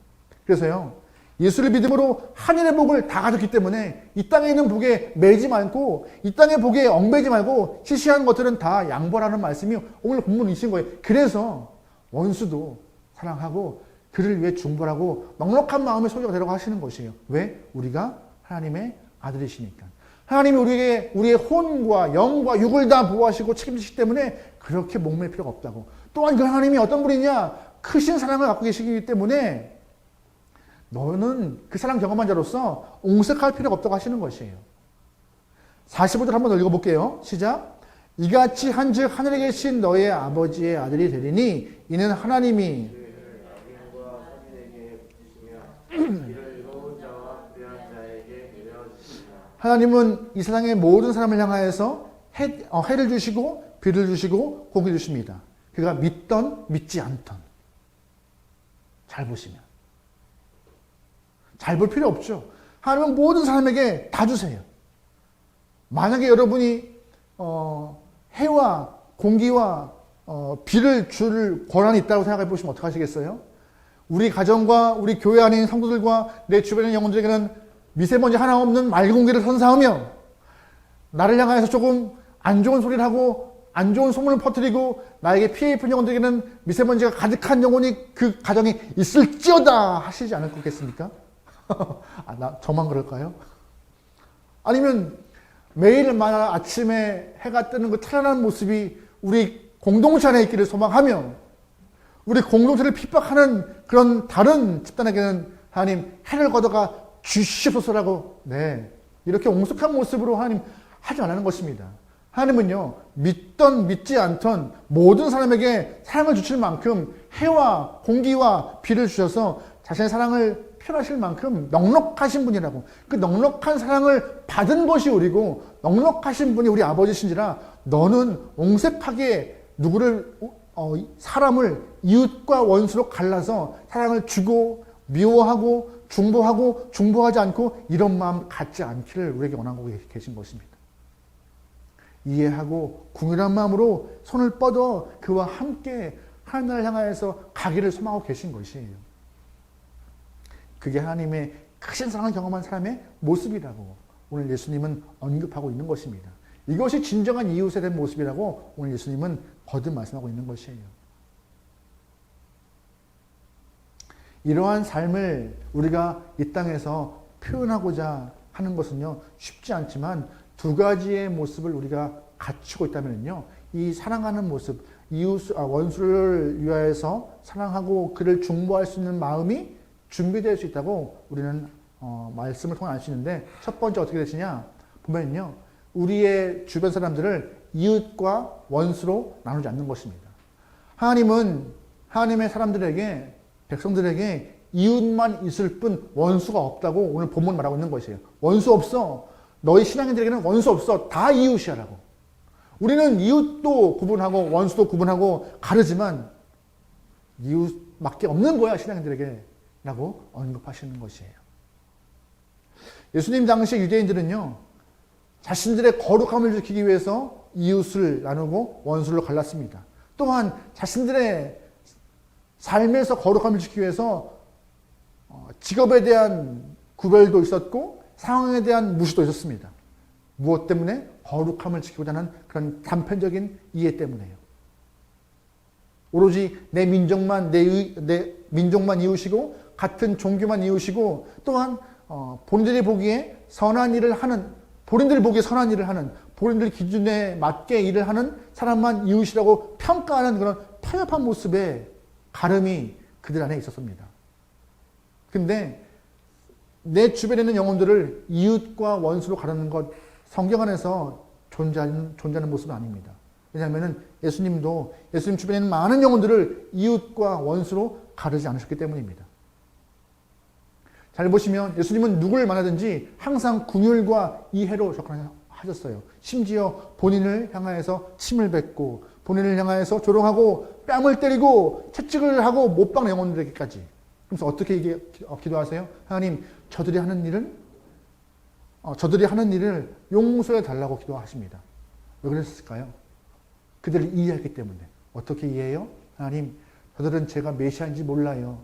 그래서요, 예수를 믿음으로 하늘의 복을 다 가졌기 때문에 이 땅에 있는 복에 매지 말고 이 땅의 복에 얽매지 말고 시시한 것들은 다 양보라는 말씀이 오늘 본문이신 거예요. 그래서 원수도 사랑하고 그를 위해 중보하고 넉넉한 마음의 소유가 되라고 하시는 것이에요. 왜? 우리가 하나님의 아들이시니까. 하나님이 우리에게 우리의 혼과 영과 육을 다 보호하시고 책임지시기 때문에 그렇게 목맬 필요가 없다고. 또한 그 하나님이 어떤 분이냐? 크신 사랑을 갖고 계시기 때문에 너는 그 사랑 경험한 자로서 옹색할 필요가 없다고 하시는 것이에요. 45절 한번 읽어볼게요. 시작. 이같이 한즉 하늘에 계신 너의 아버지의 아들이 되리니 이는 하나님이 악인과 선인에게 붙이시며 이를 이로운 자와 불의한 자에게 내려주시며 하나님은 이 세상의 모든 사람을 향하여서 해를 주시고 비를 주시고 복을 주십니다. 그가 믿던 믿지 않던. 잘 보시면. 잘 볼 필요 없죠. 하나님은 모든 사람에게 다 주세요. 만약에 여러분이 해와 공기와 비를 줄 권한이 있다고 생각해 보시면 어떡하시겠어요? 우리 가정과 우리 교회 안에 있는 성도들과 내 주변의 영혼들에게는 미세먼지 하나 없는 맑은 공기를 선사하며 나를 향해서 조금 안 좋은 소리를 하고 안 좋은 소문을 퍼뜨리고 나에게 피해 입은 영혼들에게는 미세먼지가 가득한 영혼이 그 가정에 있을지어다 하시지 않을 거겠습니까? 저만 그럴까요? 아니면 매일마다 아침에 해가 뜨는 그 찬란한 모습이 우리 공동체 안에 있기를 소망하며 우리 공동체를 핍박하는 그런 다른 집단에게는 하나님 해를 걷어가 주시옵소서라고 이렇게 옹숙한 모습으로 하나님 하지 않는 것입니다. 하나님은요, 믿던 믿지 않던 모든 사람에게 사랑을 주실 만큼 해와 공기와 비를 주셔서 자신의 사랑을 표현하실 만큼 넉넉하신 분이라고. 그 넉넉한 사랑을 받은 것이 우리고 넉넉하신 분이 우리 아버지신지라 너는 옹색하게 누구를 사람을 이웃과 원수로 갈라서 사랑을 주고 미워하고 중보하고 중보하지 않고 이런 마음 갖지 않기를 우리에게 원하고 계신 것입니다. 이해하고 궁일한 마음으로 손을 뻗어 그와 함께 하나님을 향하여서 가기를 소망하고 계신 것이에요. 그게 하나님의 크신 사랑을 경험한 사람의 모습이라고 오늘 예수님은 언급하고 있는 것입니다. 이것이 진정한 이웃에 대한 모습이라고 오늘 예수님은 거듭 말씀하고 있는 것이에요. 이러한 삶을 우리가 이 땅에서 표현하고자 하는 것은요, 쉽지 않지만 두 가지의 모습을 우리가 갖추고 있다면요, 이 사랑하는 모습, 원수를 위하여서 사랑하고 그를 중보할 수 있는 마음이 준비될 수 있다고 우리는 말씀을 통해 알 수 있는데, 첫 번째 어떻게 되시냐 보면요, 우리의 주변 사람들을 이웃과 원수로 나누지 않는 것입니다. 하나님은 하나님의 사람들에게, 백성들에게 이웃만 있을 뿐 원수가 없다고 오늘 본문 말하고 있는 것이에요. 원수 없어. 너희 신앙인들에게는 원수 없어. 다 이웃이야라고. 우리는 이웃도 구분하고 원수도 구분하고 가르지만 이웃밖에 없는 거야, 신앙인들에게 라고 언급하시는 것이에요. 예수님 당시 유대인들은요, 자신들의 거룩함을 지키기 위해서 이웃을 나누고 원수를 갈랐습니다. 또한 자신들의 삶에서 거룩함을 지키기 위해서 직업에 대한 구별도 있었고 상황에 대한 무시도 있었습니다. 무엇 때문에? 거룩함을 지키고자 하는 그런 단편적인 이해 때문에요. 오로지 내 민족만 이웃이고 같은 종교만 이웃이고 또한 본인들이 보기에 선한 일을 하는, 본인들이 보기에 선한 일을 하는, 본인들 기준에 맞게 일을 하는 사람만 이웃이라고 평가하는 그런 편협한 모습의 가름이 그들 안에 있었습니다. 근데 내 주변에 있는 영혼들을 이웃과 원수로 가르는 것 성경 안에서 존재하는 모습은 아닙니다. 왜냐하면 예수님도 예수님 주변에 있는 많은 영혼들을 이웃과 원수로 가르지 않으셨기 때문입니다. 잘 보시면 예수님은 누구를 만나든지 항상 긍휼과 이해로 접근하셨어요. 심지어 본인을 향하여서 침을 뱉고 본인을 향하여서 조롱하고 뺨을 때리고 채찍을 하고 못 박는 영혼들에게까지. 그래서 어떻게 기도하세요? 하나님, 저들이 하는 일을 용서해 달라고 기도하십니다. 왜 그랬을까요? 그들을 이해했기 때문에. 어떻게 이해해요? 하나님, 저들은 제가 메시아인지 몰라요.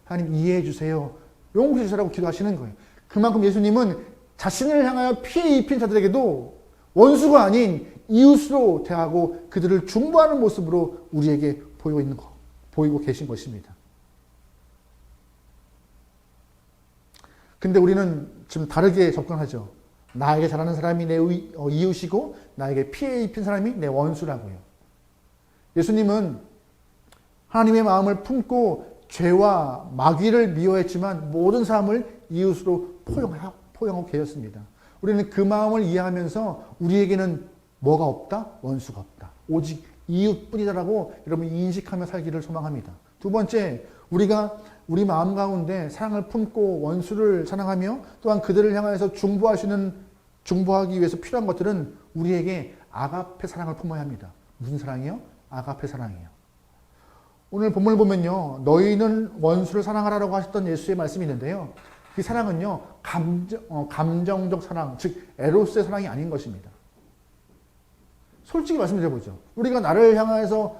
하나님, 이해해 주세요. 용서해 주시라고 기도하시는 거예요. 그만큼 예수님은 자신을 향하여 피해 입힌 자들에게도 원수가 아닌 이웃으로 대하고 그들을 중보하는 모습으로 우리에게 보이고 계신 것입니다. 근데 우리는 지금 다르게 접근하죠. 나에게 잘하는 사람이 내 이웃이고 나에게 피해 입힌 사람이 내 원수라고요. 예수님은 하나님의 마음을 품고 죄와 마귀를 미워했지만 모든 사람을 이웃으로 포용하고 계셨습니다. 우리는 그 마음을 이해하면서 우리에게는 뭐가 없다? 원수가 없다. 오직 이웃뿐이다라고 여러분 인식하며 살기를 소망합니다. 두 번째, 우리가 우리 마음 가운데 사랑을 품고 원수를 사랑하며 또한 그들을 향해서 중보하기 위해서 필요한 것들은 우리에게 아가페 사랑을 품어야 합니다. 무슨 사랑이요? 아가페 사랑이에요. 오늘 본문을 보면요. 너희는 원수를 사랑하라고 하셨던 예수의 말씀이 있는데요. 이 사랑은요. 감정적 사랑, 즉 에로스의 사랑이 아닌 것입니다. 솔직히 말씀드려보죠. 우리가 나를 향해서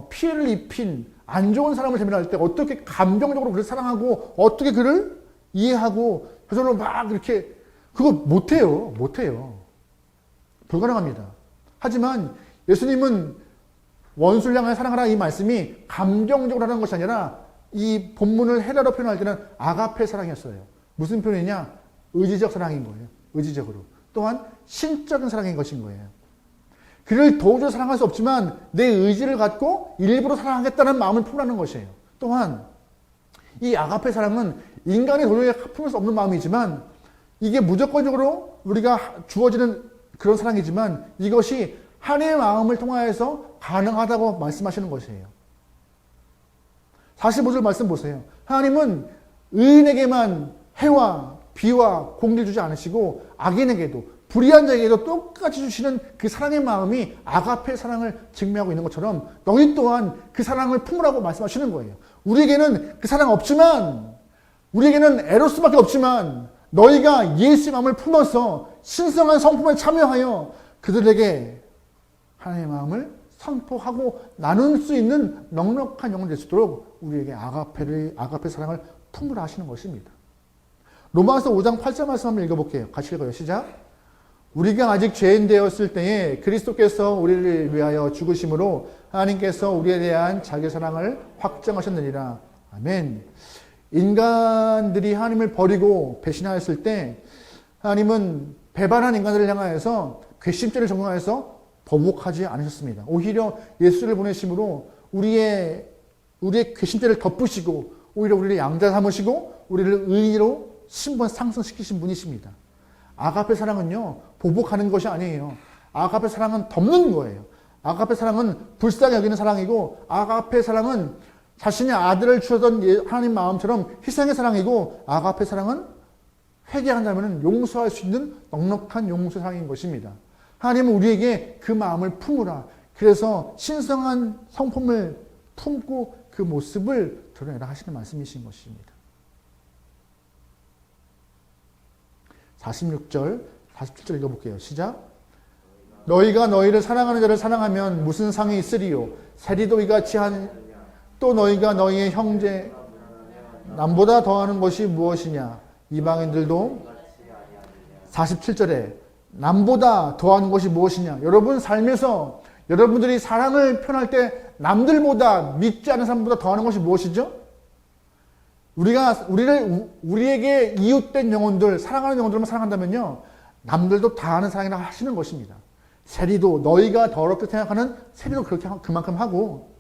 피해를 입힌 안 좋은 사람을 대면할 때 어떻게 감정적으로 그를 사랑하고 어떻게 그를 이해하고 저절로 막 이렇게 그거 못해요. 불가능합니다. 하지만 예수님은 원수를 향하여 사랑하라 이 말씀이 감정적으로 하는 것이 아니라 이 본문을 헬라어로 표현할 때는 아가페 사랑이었어요. 무슨 표현이냐? 의지적 사랑인 거예요. 의지적으로. 또한 신적인 사랑인 것인 거예요. 그를 도저히 사랑할 수 없지만 내 의지를 갖고 일부러 사랑하겠다는 마음을 품으라는 것이에요. 또한 이 아가페 사랑은 인간이 도저히 품을 수 없는 마음이지만 이게 무조건적으로 우리가 주어지는 그런 사랑이지만 이것이 하나님의 마음을 통하여서 가능하다고 말씀하시는 것이에요. 45절 말씀 보세요. 하나님은 의인에게만 해와 비와 공기를 주지 않으시고 악인에게도 불의한 자에게도 똑같이 주시는 그 사랑의 마음이 아가페 사랑을 증명하고 있는 것처럼 너희 또한 그 사랑을 품으라고 말씀하시는 거예요. 우리에게는 그 사랑 없지만 우리에게는 에로스밖에 없지만 너희가 예수의 마음을 품어서 신성한 성품에 참여하여 그들에게 하나님의 마음을 선포하고 나눌 수 있는 넉넉한 영혼이 될 수 있도록 우리에게 아가페 사랑을 품으라 하시는 것입니다. 로마서 5장 8절 말씀 한번 읽어볼게요. 같이 읽어요. 시작. 우리가 아직 죄인 되었을 때에 그리스도께서 우리를 위하여 죽으심으로 하나님께서 우리에 대한 자기 사랑을 확정하셨느니라. 아멘. 인간들이 하나님을 버리고 배신하였을 때 하나님은 배반한 인간들을 향하여서 괘씸죄를 적용하여서 보복하지 않으셨습니다. 오히려 예수를 보내심으로 우리의 괘씸죄를 덮으시고 오히려 우리를 양자 삼으시고 우리를 의인으로 상승시키신 분이십니다. 아가페 사랑은요, 보복하는 것이 아니에요. 아가페 사랑은 덮는 거예요. 아가페 사랑은 불쌍히 여기는 사랑이고, 아가페 사랑은 자신의 아들을 주셨던 하나님 마음처럼 희생의 사랑이고, 아가페 사랑은 회개한다면 용서할 수 있는 넉넉한 용서 사랑인 것입니다. 하나님은 우리에게 그 마음을 품으라. 그래서 신성한 성품을 품고 그 모습을 드러내라 하시는 말씀이신 것입니다. 46절, 47절 읽어볼게요. 시작. 너희가 너희를 사랑하는 자를 사랑하면 무슨 상이 있으리요? 세리도 이같이 또 너희가 너희의 형제 남보다 더하는 것이 무엇이냐? 이방인들도 47절에 남보다 더하는 것이 무엇이냐? 여러분 삶에서 여러분들이 사랑을 표현할 때 남들보다 믿지 않는 사람보다 더하는 것이 무엇이죠? 우리에게 이웃된 영혼들, 사랑하는 영혼들만 사랑한다면요, 남들도 다 하는 사랑이라 하시는 것입니다. 세리도, 너희가 더럽게 생각하는 세리도 그렇게 그만큼 하고,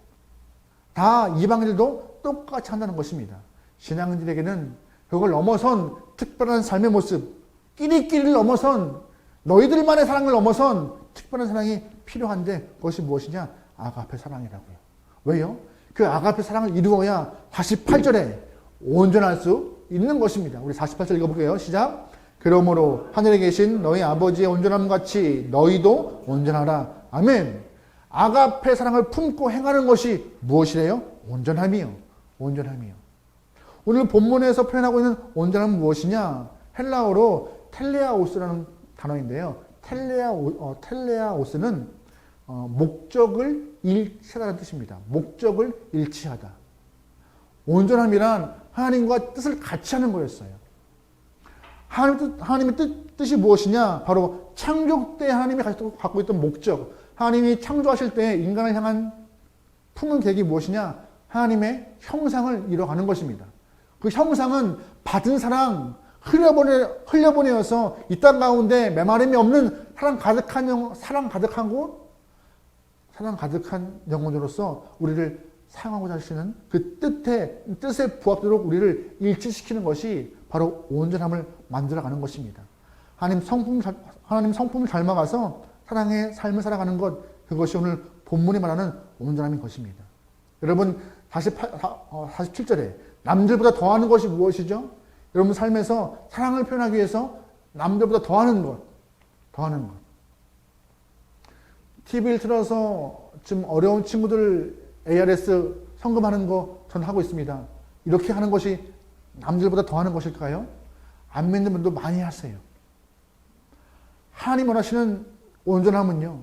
다 이방인들도 똑같이 한다는 것입니다. 신앙인들에게는 그걸 넘어선 특별한 삶의 모습, 끼리끼리를 넘어선 너희들만의 사랑을 넘어선 특별한 사랑이 필요한데 그것이 무엇이냐? 아가페 사랑이라고요. 왜요? 그 아가페 사랑을 이루어야 48절에 온전할 수 있는 것입니다. 우리 48절 읽어볼게요. 시작. 그러므로 하늘에 계신 너희 아버지의 온전함 같이 너희도 온전하라. 아멘. 아가페 사랑을 품고 행하는 것이 무엇이래요? 온전함이요. 온전함이요. 오늘 본문에서 표현하고 있는 온전함은 무엇이냐? 헬라어로 텔레아오스라는 단어인데요. 텔레아오스는 목적을 일치하다는 뜻입니다. 목적을 일치하다. 온전함이란 하나님과 뜻을 같이 하는 거였어요. 하나님의 뜻이 무엇이냐? 바로 창조 때 하나님이 갖고 있던 목적. 하나님이 창조하실 때 인간을 향한 품은 계획이 무엇이냐? 하나님의 형상을 이뤄가는 것입니다. 그 형상은 받은 사랑, 흘려보내어서 이 땅 가운데 메마름이 없는 사랑 가득한 영혼으로서 우리를 사용하고자 하시는 그 뜻에 부합되도록 우리를 일치시키는 것이 바로 온전함을 만들어가는 것입니다. 하나님 성품을 닮아가서 사랑의 삶을 살아가는 것, 그것이 오늘 본문이 말하는 온전함인 것입니다. 여러분 47절에 남들보다 더하는 것이 무엇이죠? 여러분 삶에서 사랑을 표현하기 위해서 남들보다 더하는 것. TV를 틀어서 지금 어려운 친구들 ARS 성금하는 거 전 하고 있습니다. 이렇게 하는 것이 남들보다 더하는 것일까요? 안 믿는 분도 많이 하세요. 하나님 원하시는 온전함은요,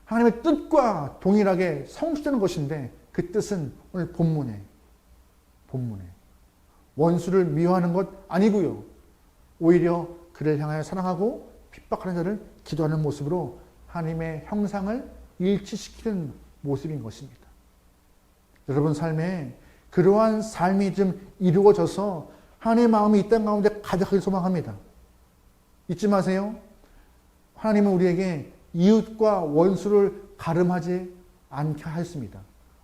하나님의 뜻과 동일하게 성취되는 것인데 그 뜻은 오늘 본문에 원수를 미워하는 것 아니고요. 오히려 그를 향하여 사랑하고 핍박하는 자를 기도하는 모습으로 하나님의 형상을 일치시키는 모습인 것입니다. 여러분 삶에 그러한 삶이 좀 이루어져서 하나님의 마음이 이 땅 가운데 가득하게 소망합니다. 잊지 마세요. 하나님은 우리에게 이웃과 원수를 가름하지 않게 하였습니다.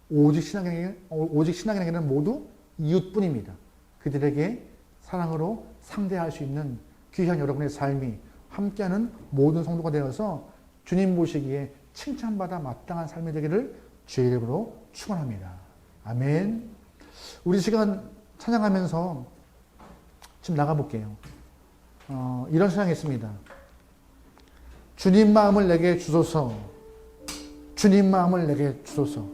오직 신앙인에게는 모두 이웃뿐입니다. 그들에게 사랑으로 상대할 수 있는 귀한 여러분의 삶이 함께하는 모든 성도가 되어서 주님 보시기에 칭찬받아 마땅한 삶이 되기를 주의 이름으로 축원합니다. 아멘. 우리 시간 찬양하면서 지금 나가볼게요. 이런 찬양이 있습니다. 주님 마음을 내게 주소서. 주님 마음을 내게 주소서.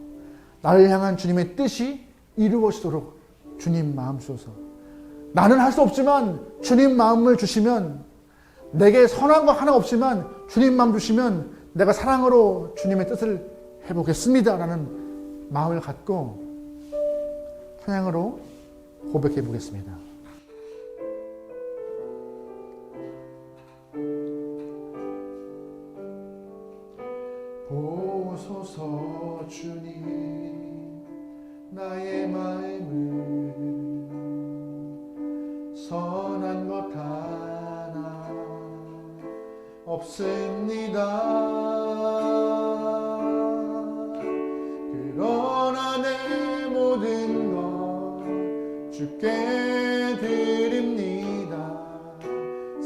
나를 향한 주님의 뜻이 이루어지도록 주님 마음 주소서. 나는 할 수 없지만 주님 마음을 주시면, 내게 선한 거 하나 없지만 주님 마음 주시면 내가 사랑으로 주님의 뜻을 해보겠습니다 라는 마음을 갖고 찬양으로 고백해 보겠습니다. 보소서 주님 나의 마음을 선한 것 하나 없습니다. 그러나 내 모든 것 주께 드립니다.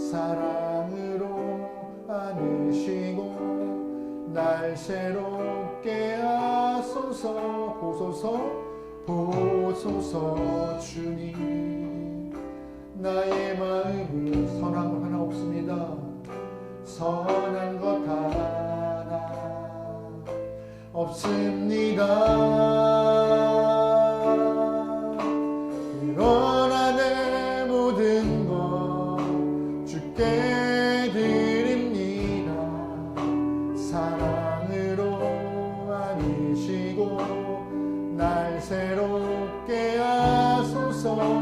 사랑으로 안으시고 날 새롭게 하소서. 보소서 주님 나의 마음을 선한 것 하나 없습니다. 선한 것 하나 없습니다. 그러나 내 모든 것 주께 드립니다. 사랑으로 안으시고 날 새롭게 하소서.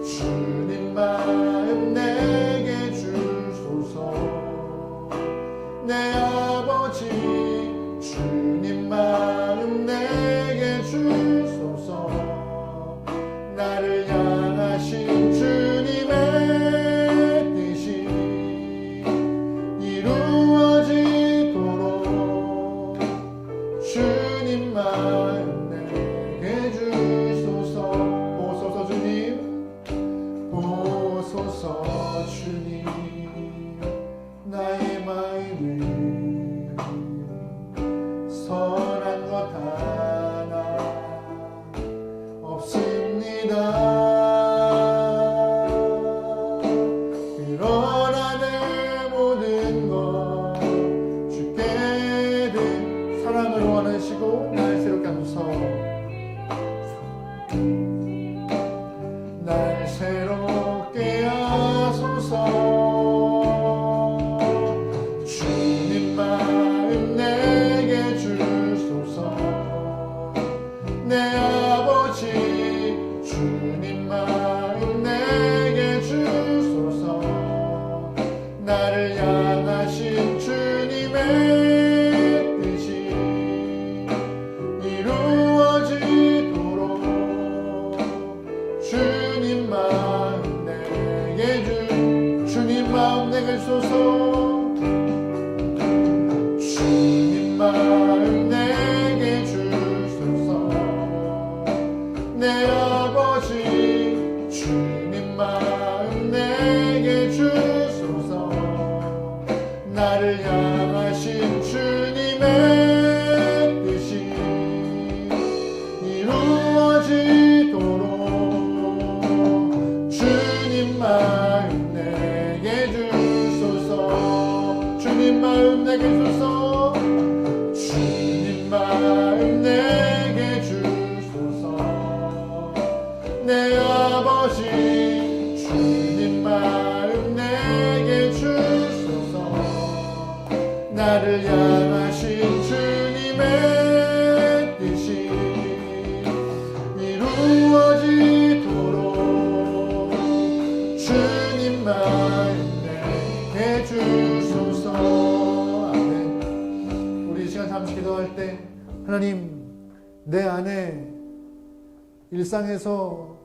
주님 마음 내게 주소서. 내 아버지 주님 주님 나의 마음을 선한 것 하나 없습니다. 그러나 내 모든 것 주께 든 사랑을 원하시고 날 새롭게 하소서. 날 새롭게 하소서. 주님 마음 내게 주소서. 내 아버지 주님 마음 내게 주소서. 나를 향하신 주님의 뜻이 이루어지도록 주님 마음 내게 주님 마음 내게 주소서. 주님 마음 내게 주소서. 내 아버지 주님 마음 내게 주소서. 나를 향하신 주님의 뜻이 이루어지도록 주님 마음 내게 주소서. 주님 마음 내게 주소서. 주님 마음 내게 주소서. 내 아버지 주님 마음 내게 주소서. 나를 향하신 주님의 뜻이 이루어지도록 주님 마음 내게 주소서. 아멘. 우리 이 시간 잠시 기도할 때 하나님, 내 안에 일상에서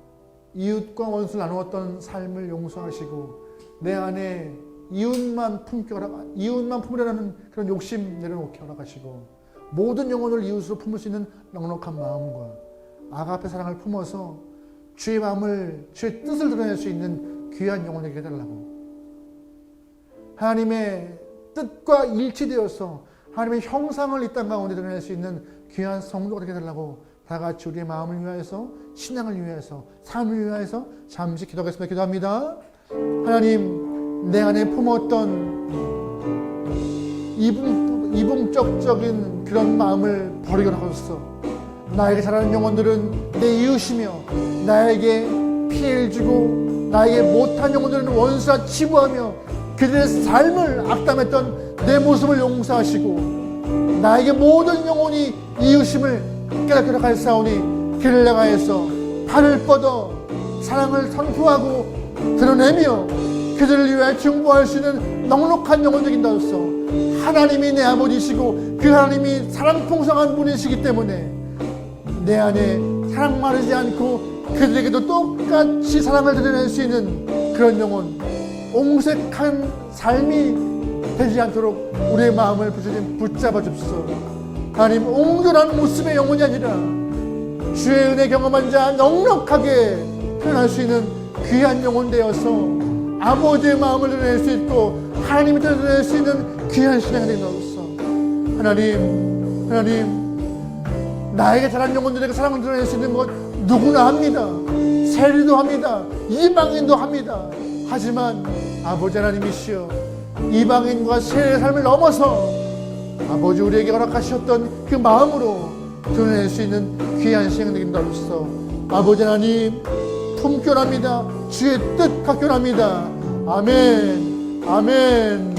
이웃과 원수를 나누었던 삶을 용서하시고 내 안에 이웃만 품으려는 그런 욕심 내려놓게 허락하시고 모든 영혼을 이웃으로 품을 수 있는 넉넉한 마음과 아가페 사랑을 품어서 주의 마음을, 주의 뜻을 드러낼 수 있는 귀한 영혼에게 해달라고, 하나님의 뜻과 일치되어서 하나님의 형상을 이 땅 가운데 드러낼 수 있는 귀한 성도가 되게 해달라고 다 같이 우리의 마음을 위하여서, 신앙을 위하여서, 삶을 위하여서 잠시 기도하겠습니다. 기도합니다. 하나님, 내 안에 품었던 이분적인 그런 마음을 버리게 하소서. 나에게 잘하는 영혼들은 내 이웃이며 나에게 피해를 주고 나에게 못한 영혼들은 원수와 치부하며 그들의 삶을 악담했던 내 모습을 용서하시고 나에게 모든 영혼이 이웃임을 깨닫게 하사오니 그를 향하여서 발을 뻗어 사랑을 선포하고 드러내며 그들을 위해 중보할 수 있는 넉넉한 영혼 되긴다 하소서. 하나님이 내 아버지시고 그 하나님이 사랑 풍성한 분이시기 때문에 내 안에 사랑 마르지 않고 그들에게도 똑같이 사랑을 드러낼 수 있는 그런 영혼, 옹색한 삶이 되지 않도록 우리의 마음을 부처님 붙잡아 줍시오. 하나님, 옹졸한 모습의 영혼이 아니라 주의 은혜 경험한 자 넉넉하게 표현할 수 있는 귀한 영혼 되어서 아버지의 마음을 드러낼 수 있고 하나님이 드러낼 수 있는 귀한 신앙이 되게 넣었어. 하나님, 나에게 잘한 영혼들에게 사랑을 드러낼 수 있는 것 누구나 합니다. 세리도 합니다. 이방인도 합니다. 하지만 아버지 하나님이시여, 이방인과 세리의 삶을 넘어서 아버지 우리에게 허락하셨던 그 마음으로 드러낼 수 있는 귀한 신앙이 되게 넣었어. 아버지 하나님, 품결합니다. 주의 뜻 갖결합니다. 아멘. 아멘.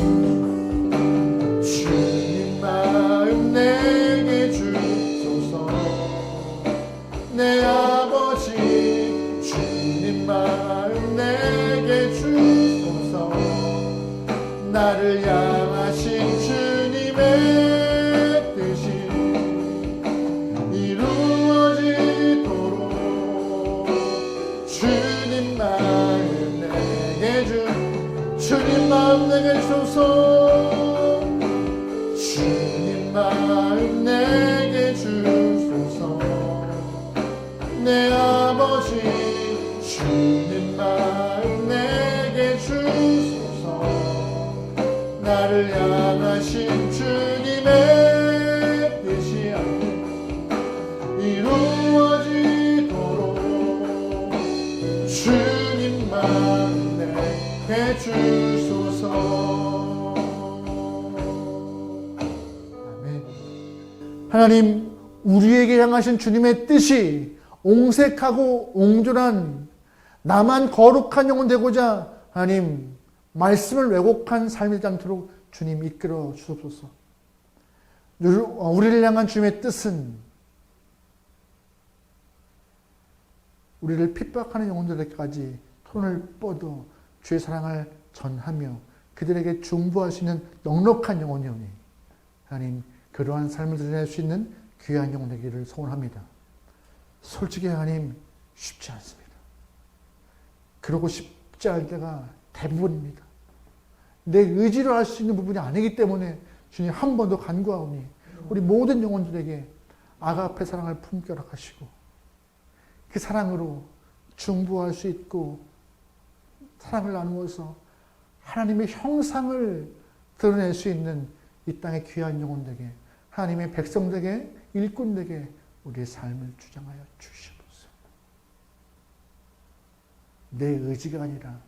주님 마음 내게 주소서. 내 아버지 주님 마음 내게 주소서. 나를 향하신 주님의 뜻이 이루어지도록 주님 마음 내게 주님 마음 내게 주소서. 주님 마음 내게 주소서. 내 아버지 주님 마음 내게 주소서. 나를 향하신 주님의 뜻이 이루어지도록 주님만 내게 주소서. 아멘. 하나님, 우리에게 향하신 주님의 뜻이 옹색하고 옹졸한 나만 거룩한 영혼 되고자 하나님 말씀을 왜곡한 삶이 되지 않도록 주님 이끌어 주옵소서. 우리를 향한 주님의 뜻은 우리를 핍박하는 영혼들에게까지 손을 뻗어 주의 사랑을 전하며 그들에게 중보할 수 있는 넉넉한 영혼이오니 하나님 그러한 삶을 드러낼 수 있는 귀한 영혼 되기를 소원합니다. 솔직히 하나님 쉽지 않습니다. 그러고 싶지 않을 때가 대부분입니다. 내 의지로 할 수 있는 부분이 아니기 때문에 주님 한 번 더 간구하오니 우리 모든 영혼들에게 아가페 사랑을 품게 허락하시고 그 사랑으로 중보할 수 있고 사랑을 나누어서 하나님의 형상을 드러낼 수 있는 이 땅의 귀한 영혼들에게 하나님의 백성들에게 일꾼들에게 우리의 삶을 주장하여 주시옵소서. 내 의지가 아니라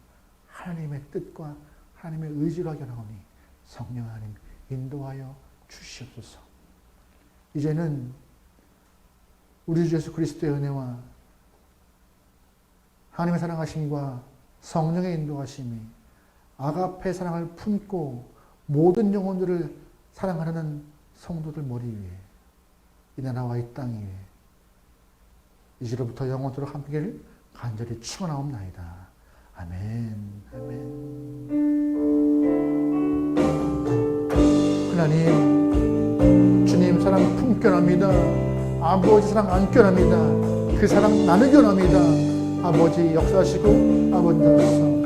하나님의 뜻과 하나님의 의지로 하겠나오니 성령 하나님 인도하여 주시옵소서. 이제는 우리 주 예수 그리스도의 은혜와 하나님의 사랑하심과 성령의 인도하심이 아가페 사랑을 품고 모든 영혼들을 사랑하는 성도들 머리 위에 이 나라와 이 땅 위에 이제로부터 영원토록 함께를 간절히 축원하옵나이다. 아멘. 아멘. 하나님, 주님 사랑 품겨납니다. 아버지 사랑 안겨납니다. 그 사랑 나누게 합니다. 아버지 역사하시고 아버지로서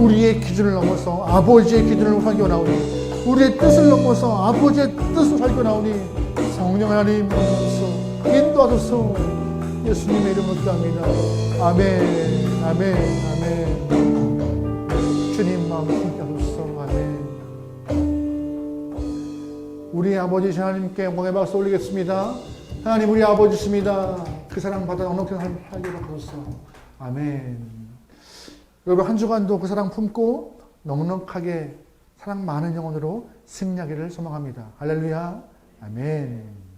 우리의 기준을 넘어서 아버지의 기준을 살겨 나오니 우리의 뜻을 넘어서 아버지의 뜻을 살겨 나오니 성령 하나님 인도하소서. 예수님의 이름으로 기도합니다. 아멘. 아멘. 아멘. 주님 마음 함께 하소서. 아멘. 우리 아버지 하나님께 영광의 박수 올리겠습니다. 하나님 우리 아버지십니다. 그 사랑 받아 넉넉히 살게 하소서. 아멘. 여러분 한 주간도 그 사랑 품고 넉넉하게 사랑 많은 영혼으로 승리하기를 소망합니다. 할렐루야. 아멘.